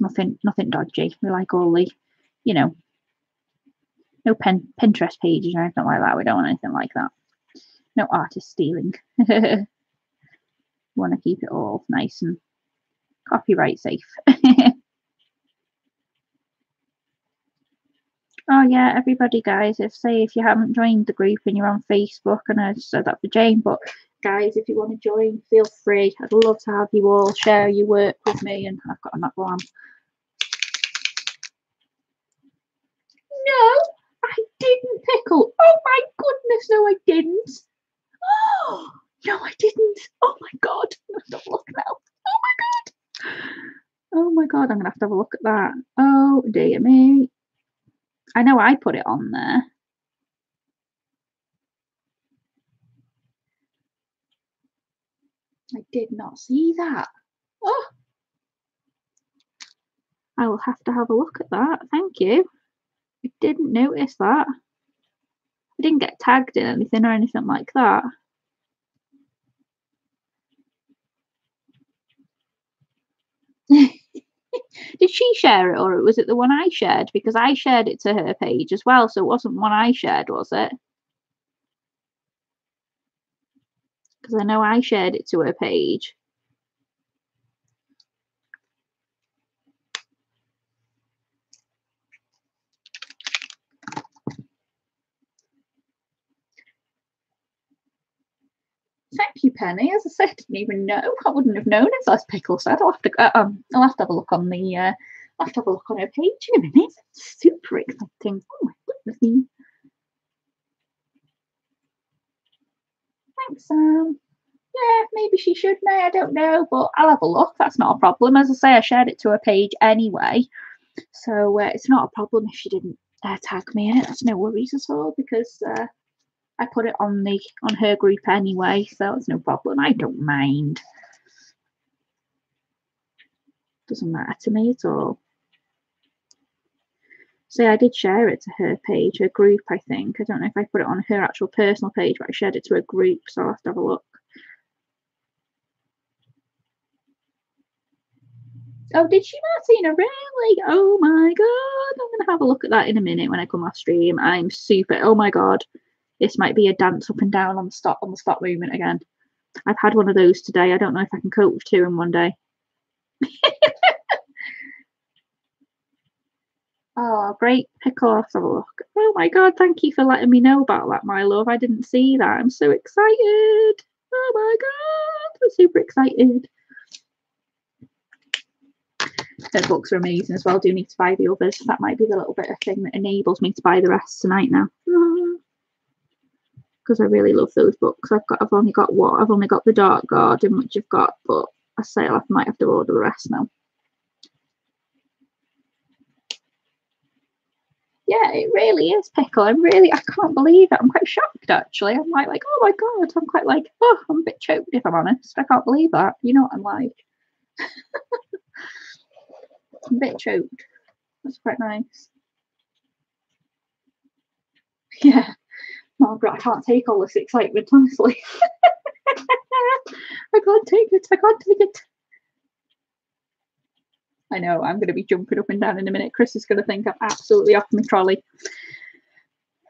nothing dodgy. We like all the, no Pinterest pages or anything like that. We don't want anything like that. No artist stealing. We want to keep it all nice and copyright safe. Oh yeah, everybody, guys, if you haven't joined the group and you're on Facebook, and I said that for Jane, but guys, if you want to join, feel free. I'd love to have you all share your work with me, and I've got another one. No, I didn't, Pickle. Oh my goodness, no, I didn't. Oh, no, I didn't. Oh my God. Don't look now. Oh my God. Oh my God. God, I'm going to have a look at that. Oh, dear me. I know I put it on there. I did not see that. Oh, I will have to have a look at that. Thank you. I didn't notice that. I didn't get tagged in anything or anything like that. Did she share it, or was it the one I shared? Because I shared it to her page as well, so it wasn't one I shared, was it? Because I know I shared it to her page. Thank you, Penny. As I said, I didn't even know. I wouldn't have known as Pickle said. I'll have to have a look on the I'll have to have a look on her page in a minute. It's super exciting. Oh my goodness me. Thanks, Sam. Yeah, maybe she should now. I don't know, but I'll have a look. That's not a problem. As I say, I shared it to her page anyway, so it's not a problem if she didn't tag me in it. That's no worries at all because I put it on her group anyway, so it's no problem. I don't mind. Doesn't matter to me at all. So I did share it to her page, her group, I think. I don't know if I put it on her actual personal page, but I shared it to her group, so I'll have to have a look. Oh, did she, Martina? Really? Oh my god. I'm going to have a look at that in a minute when I come off stream. I'm super. Oh my god. This might be a dance up and down on the stop movement again. I've had one of those today. I don't know if I can cope with two in one day. Oh, great Pickle. Let's have a look. Oh my god, thank you for letting me know about that, my love. I didn't see that. I'm so excited. Oh my god. I'm super excited. Her books are amazing as well. Do need to buy the others. That might be the little bit of thing that enables me to buy the rest tonight now. Because I really love those books. I've only got the Dark Garden, which I've got, but I say I might have to order the rest now. Yeah, it really is, Pickle. I can't believe it. I'm quite shocked actually. I'm like, oh my god. I'm quite like, oh, I'm a bit choked if I'm honest. I can't believe that. You know what I'm like. I'm a bit choked. That's quite nice. Yeah. Margaret, I can't take all this excitement, honestly. I can't take it. I can't take it. I know, I'm going to be jumping up and down in a minute. Chris is going to think I'm absolutely off my trolley.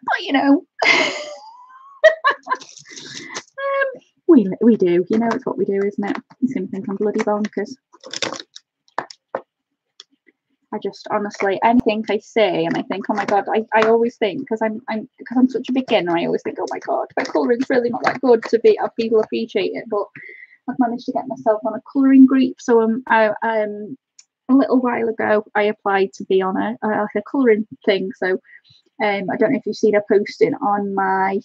But, you know, we do. You know, it's what we do, isn't it? He's going to think I'm bloody bonkers. I just honestly, anything I say, and I think, oh my god, I always think because I'm such a beginner, I always think, oh my god, my colouring's really not that good to have people appreciate it. But I've managed to get myself on a colouring group, so a little while ago I applied to be on a colouring thing. So I don't know if you've seen her posting on my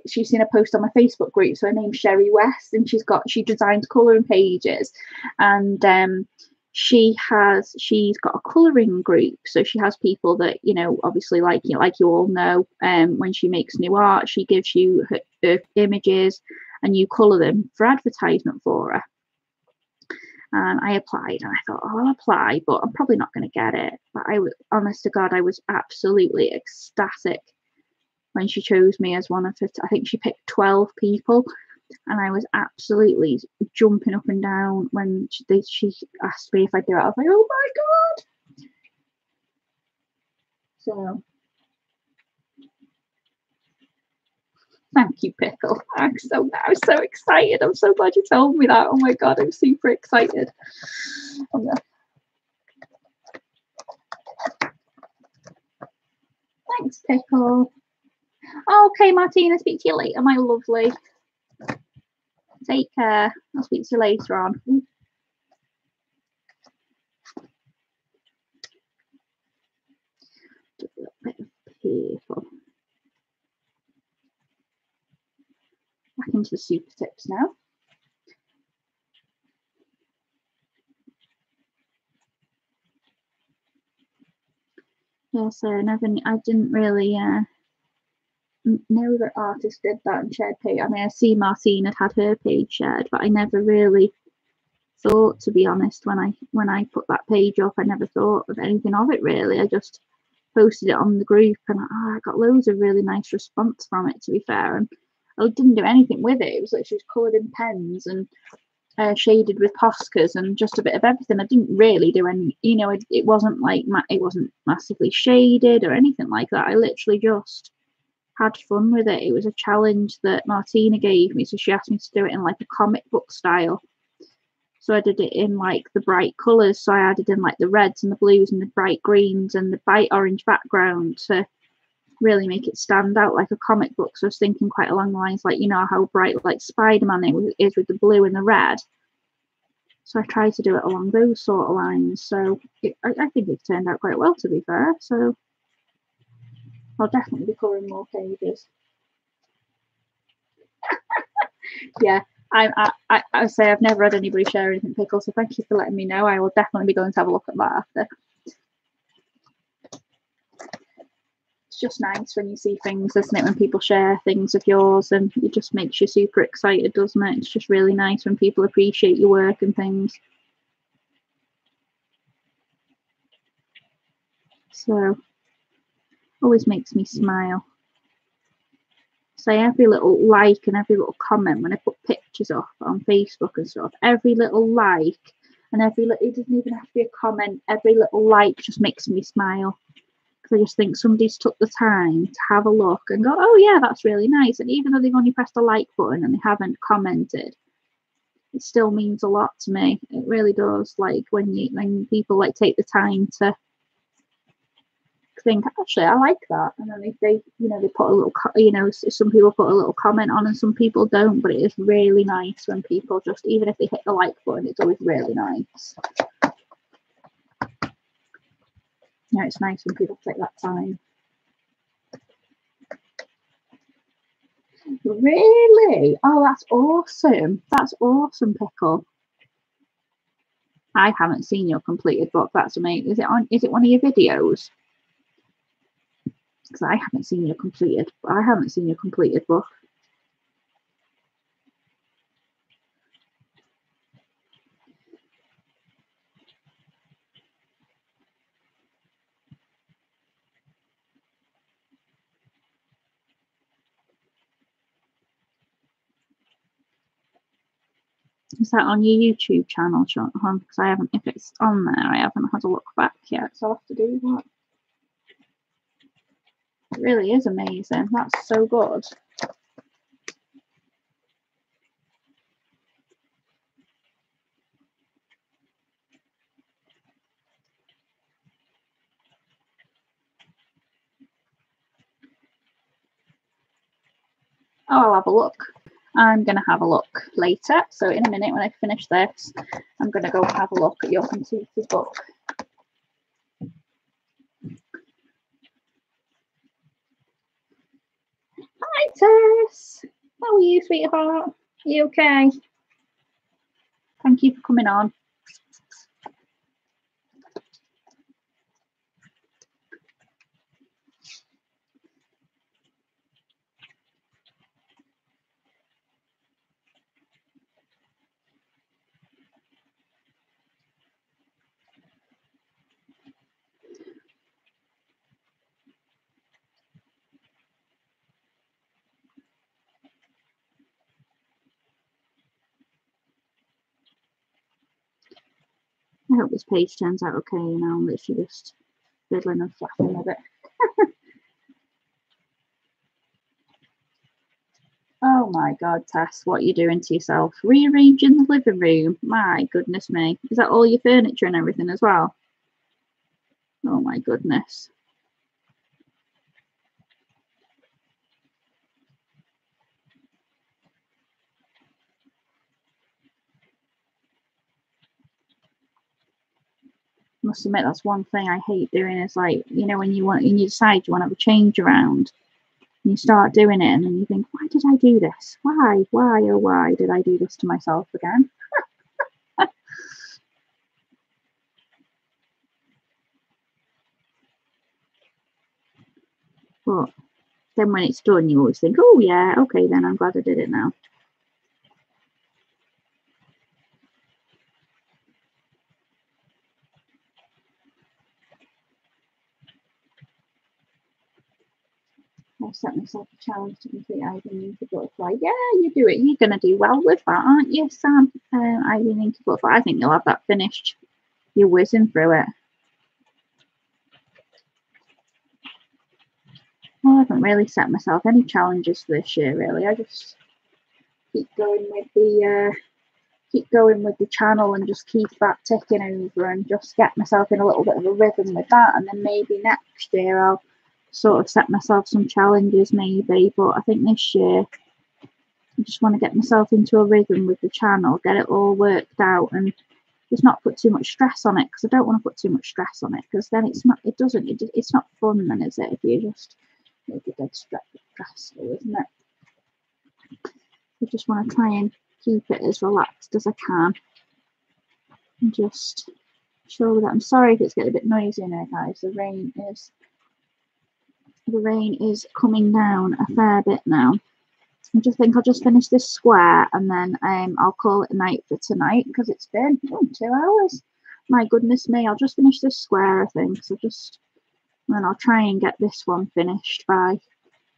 she's seen a post on my Facebook group. So her name's Sherry West, and she designs colouring pages, and she's got a colouring group. So she has people that, you know, obviously like you all know, when she makes new art, she gives you her images and you colour them for advertisement for her. And I applied, and I thought, oh, I'll apply, but I'm probably not going to get it. But I was, honest to God, I was absolutely ecstatic when she chose me as one of her. I think she picked 12 people, and I was absolutely jumping up and down when she asked me if I'd do it. I was like, oh my god! So thank you, Pickle. I'm so excited. I'm so glad you told me that. Oh my god, I'm super excited. Thanks, Pickle. Okay, Martina, speak to you later, my lovely. Take care. I'll speak to you later on. Just a little bit of purple. Back into the super tips now. Yeah, so I didn't really know that artists did that and shared page. I mean, I see Martine had her page shared, but I never really thought, to be honest, when I put that page up, I never thought of anything of it really. I just posted it on the group, and I got loads of really nice response from it, to be fair. And I didn't do anything with it. It was literally just coloured in pens and shaded with Poscas and just a bit of everything. I didn't really do any, it wasn't like it wasn't massively shaded or anything like that. I literally just had fun with it. It was a challenge that Martina gave me, so she asked me to do it in like a comic book style. So I did it in like the bright colours. So I added in like the reds and the blues and the bright greens and the bright orange background to really make it stand out like a comic book. So I was thinking quite along the lines like, how bright like Spider-Man is with the blue and the red. So I tried to do it along those sort of lines. So I think it turned out quite well, to be fair. So I'll definitely be covering more pages. Yeah, I say I've never had anybody share anything pickle, so thank you for letting me know. I will definitely be going to have a look at that after. It's just nice when you see things, isn't it? When people share things of yours, and it just makes you super excited, doesn't it? It's just really nice when people appreciate your work and things. So always makes me smile. So every little like and every little comment when I put pictures up on Facebook and stuff, every little like and every little, it doesn't even have to be a comment, every little like just makes me smile. Because I just think somebody's took the time to have a look and go, oh yeah, that's really nice. And even though they've only pressed a like button and they haven't commented, it still means a lot to me. It really does. Like when people like take the time to think, actually I like that, and then they put a little, some people put a little comment on and some people don't, but it is really nice when people just, even if they hit the like button, it's always really nice. It's nice when people take that time. Really? Oh, that's awesome. That's awesome, Pickle. I haven't seen your completed book. That's amazing. Is it one of your videos? Because I haven't seen your completed book. Is that on your YouTube channel, Sean? Because I haven't, if it's on there, I haven't had a look back yet, so I'll have to do that. It really is amazing. That's so good. Oh, I'll have a look. I'm going to have a look later. So in a minute, when I finish this, I'm going to go have a look at your completed book. Hi, Tess. How are you, sweetheart? Are you okay? Thank you for coming on. I hope this page turns out okay. I'm literally just fiddling and flapping with it. Oh my God, Tess, what are you doing to yourself? Rearranging the living room? My goodness me. Is that all your furniture and everything as well? Oh my goodness. Must admit, that's one thing I hate doing is like, when you decide you want to have a change around and you start doing it and then you think, why did I do this? Why, oh, why did I do this to myself again? But then when it's done, you always think, oh yeah, okay, then I'm glad I did it now. I set myself a challenge to complete Ivy Ninka Butterfly. Yeah, you do it. You're going to do well with that, aren't you, Sam? Ivy Ninka Butterfly. I think you'll have that finished. You're whizzing through it. Well, I haven't really set myself any challenges for this year, really. I just keep going with the channel and just keep that ticking over and just get myself in a little bit of a rhythm with that. And then maybe next year I'll sort of set myself some challenges, maybe. But I think this year I just want to get myself into a rhythm with the channel, get it all worked out, and just not put too much stress on it, because I don't want to put too much stress on it, because then it's not fun then, is it, if you just make it dead stressful, isn't it? I just want to try and keep it as relaxed as I can and just show that. I'm sorry if it's getting a bit noisy in here, guys. The rain is coming down a fair bit now. I just think I'll just finish this square and then I'll call it a night for tonight, because it's been 2 hours. My goodness me, I'll just finish this square, I think. So then I'll try and get this one finished by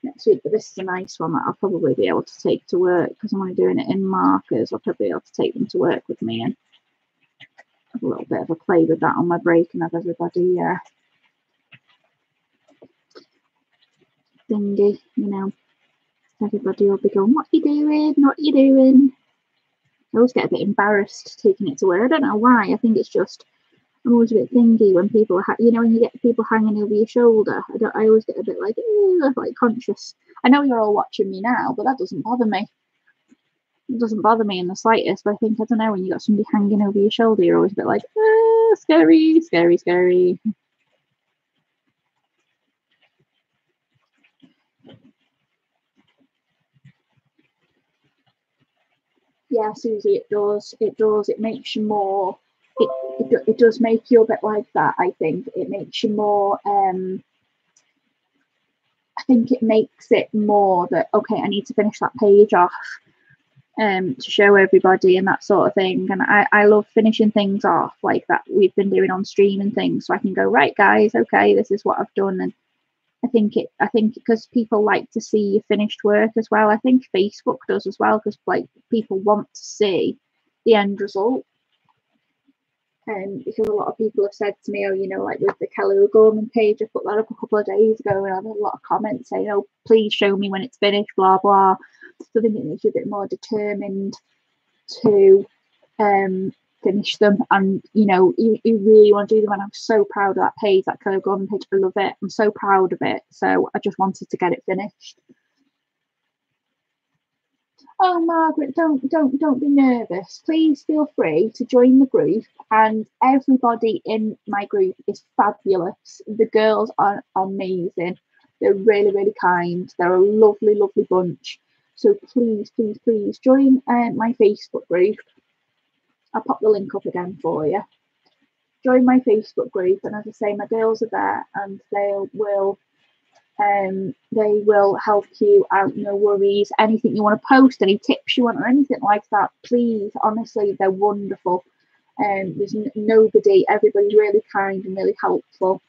next week. But this is a nice one that I'll probably be able to take to work, because I'm only doing it in markers. I'll probably be able to take them to work with me and have a little bit of a play with that on my break and have everybody thingy, you know. Everybody will be going, what are you doing? What are you doing? I always get a bit embarrassed taking it to work. I don't know why. I think it's just, I'm always a bit thingy when people, when you get people hanging over your shoulder. I always get a bit like conscious. I know you're all watching me now, but that doesn't bother me. It doesn't bother me in the slightest. But I think, I don't know, when you got somebody hanging over your shoulder, you're always a bit like, scary, scary, scary. Yeah, Susie, it does. It does. It makes you more. It does make you a bit like that. I think it makes you more. I think it makes it more that, okay, I need to finish that page off to show everybody and that sort of thing. And I love finishing things off like that we've been doing on stream and things, so I can go, right guys, okay, this is what I've done. And I think because people like to see your finished work as well. I think Facebook does as well, because like people want to see the end result. Because a lot of people have said to me, oh, like with the Kelly O'Gorman page, I put that up a couple of days ago, and I've had a lot of comments saying, oh, please show me when it's finished, blah blah. So I think it makes you a bit more determined to finish them, and you really want to do them. And I'm so proud of that page, that Kelly O'Gorman page. I love it. I'm so proud of it. So I just wanted to get it finished. Oh, Margaret, don't be nervous. Please feel free to join the group, and everybody in my group is fabulous. The girls are amazing. They're really, really kind. They're a lovely, lovely bunch. So please, please, please join my Facebook group. I'll pop the link up again for you. Join my Facebook group, and as I say, my girls are there, and they will help you out, no worries. Anything you want to post, any tips you want, or anything like that, please, honestly, they're wonderful. There's nobody, everybody's really kind and really helpful.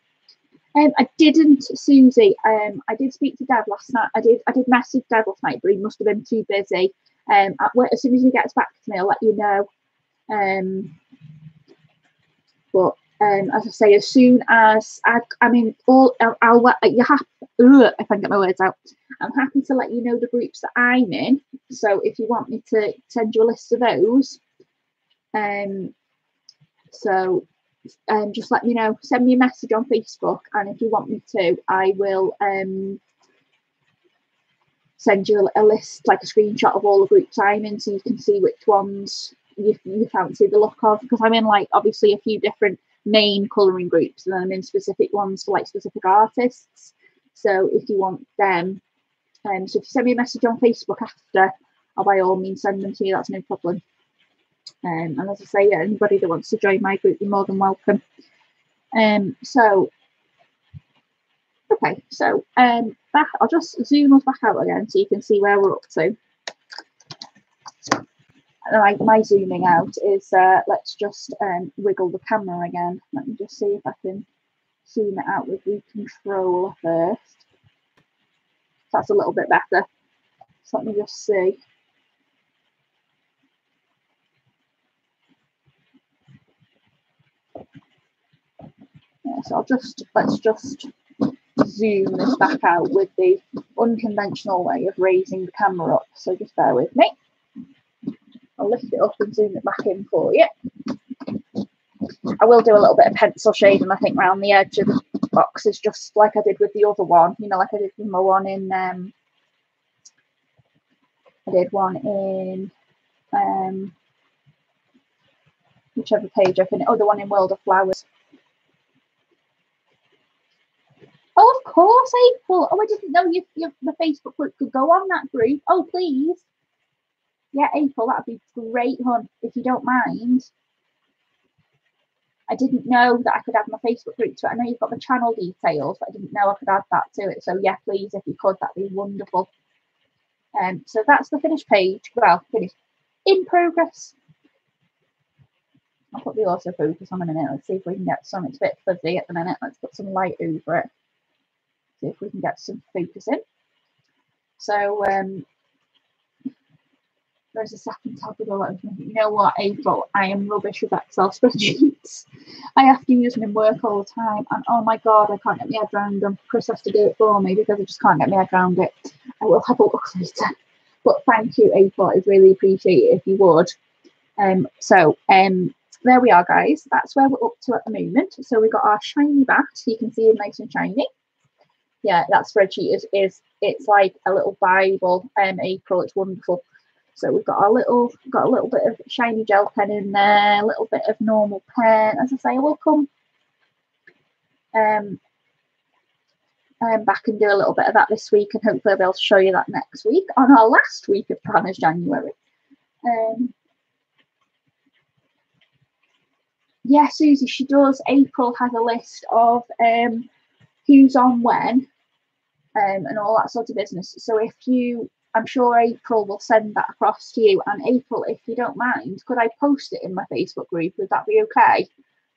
I didn't, Susie, I did speak to Dad last night. I did message Dad last night, but he must have been too busy. As soon as he gets back to me, I'll let you know. But as I say, as soon as if I can get my words out, I'm happy to let you know the groups that I'm in. So if you want me to send you a list of those, just let me know. Send me a message on Facebook, and if you want me to, I will send you a list, like a screenshot of all the groups I'm in, so you can see which ones you fancy the look of. Because I'm in obviously a few different main colouring groups, and then I'm in specific ones for specific artists. So if you want them, so if you send me a message on Facebook after, I'll by all means send them to you. That's no problem. And as I say, anybody that wants to join my group, you're more than welcome. So Okay, so back, I'll just zoom us back out again so you can see where we're up to. My zooming out is, let's just wiggle the camera again. Let me just see if I can zoom it out with the controller first. That's a little bit better. So let me just see. Yeah, so let's just zoom this back out with the unconventional way of raising the camera up. So just bear with me. I'll lift it up and zoom it back in for you. I will do a little bit of pencil shading, I think, around the edge of the boxes, just like I did with the other one. You know, like I did with my one in. I did one in whichever page I can. Oh, the one in World of Flowers. Oh, of course, April. Oh, I didn't know the Facebook group could go on that group. Oh, please. Yeah, April, that'd be great, hon, if you don't mind. I didn't know that I could add my Facebook group to it. I know you've got the channel details, but I didn't know I could add that to it. So yeah, please, if you could, that'd be wonderful. So that's the finished page. Well, finished. In progress. I'll put the autofocus on a minute. Let's see if we can get some. It's a bit fuzzy at the minute. Let's put some light over it. See if we can get some focus in. So there's a second tab with all that. You know what, April? I am rubbish with Excel spreadsheets. I have to use them in work all the time, and oh my god, I can't get my head around them. Chris has to do it for me because I just can't get my head around it. I will have a look later. But thank you, April. I'd really appreciate it if you would. There we are, guys. That's where we're up to at the moment. So we've got our shiny bat. You can see it nice and shiny. Yeah, that spreadsheet is it's like a little Bible. April, it's wonderful. So we've got a little bit of shiny gel pen in there, a little bit of normal pen. As I say, I will come back and do a little bit of that this week, and hopefully I'll be able to show you that next week on our last week of Planners January. Yeah, Susie, she does. April has a list of who's on when and all that sort of business. So if you, I'm sure April will send that across to you. And April, if you don't mind, could I post it in my Facebook group? Would that be okay?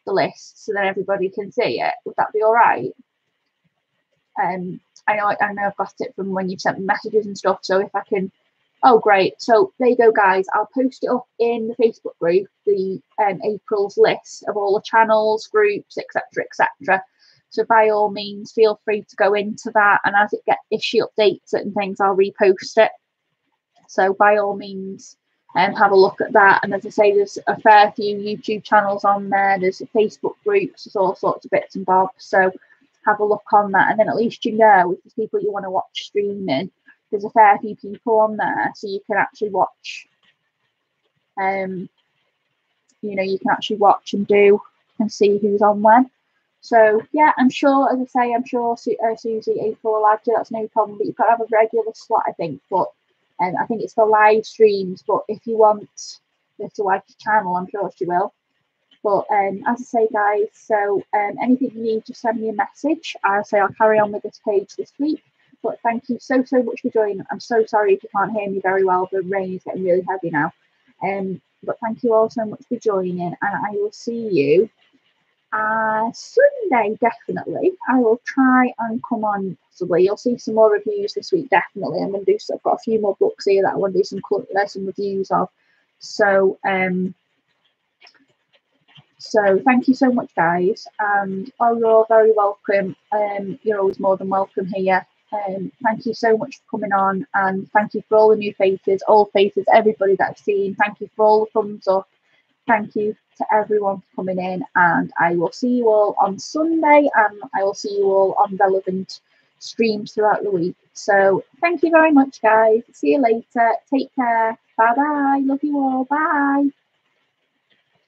The list, so that everybody can see it. Would that be all right? I know I've got it from when you sent me messages and stuff. So if I can, oh great. So there you go, guys. I'll post it up in the Facebook group, the April's list of all the channels, groups, etc., etc. So by all means, feel free to go into that, and as if she updates it and things, I'll repost it. So by all means, have a look at that. And as I say, there's a fair few YouTube channels on there. There's Facebook groups. There's all sorts of bits and bobs. So have a look on that, and then at least you know if there's people you want to watch streaming. There's a fair few people on there, so you can actually watch. You can actually watch and do and see who's on when. So yeah, I'm sure, as I say, I'm sure Susie, April will add you. That's no problem. But you've got to have a regular slot, I think. But I think it's for live streams. But if you want her to add your channel, I'm sure she will. But as I say, guys, so anything you need, just send me a message. I'll carry on with this page this week. But thank you so much for joining. I'm so sorry if you can't hear me very well. The rain is getting really heavy now. But thank you all so much for joining, and I will see you Sunday, definitely. I will try and come on possibly. You'll see some more reviews this week, definitely. I'm going to do. I've got a few more books here that I want to do some reviews of. So thank you so much, guys. And you're all very welcome. You're always more than welcome here. Thank you so much for coming on, and thank you for all the new faces, old faces, everybody that I've seen. Thank you for all the thumbs up. Thank you to everyone for coming in, and I will see you all on Sunday, and I will see you all on relevant streams throughout the week. So thank you very much, guys. See you later. Take care. Bye bye. Love you all. Bye.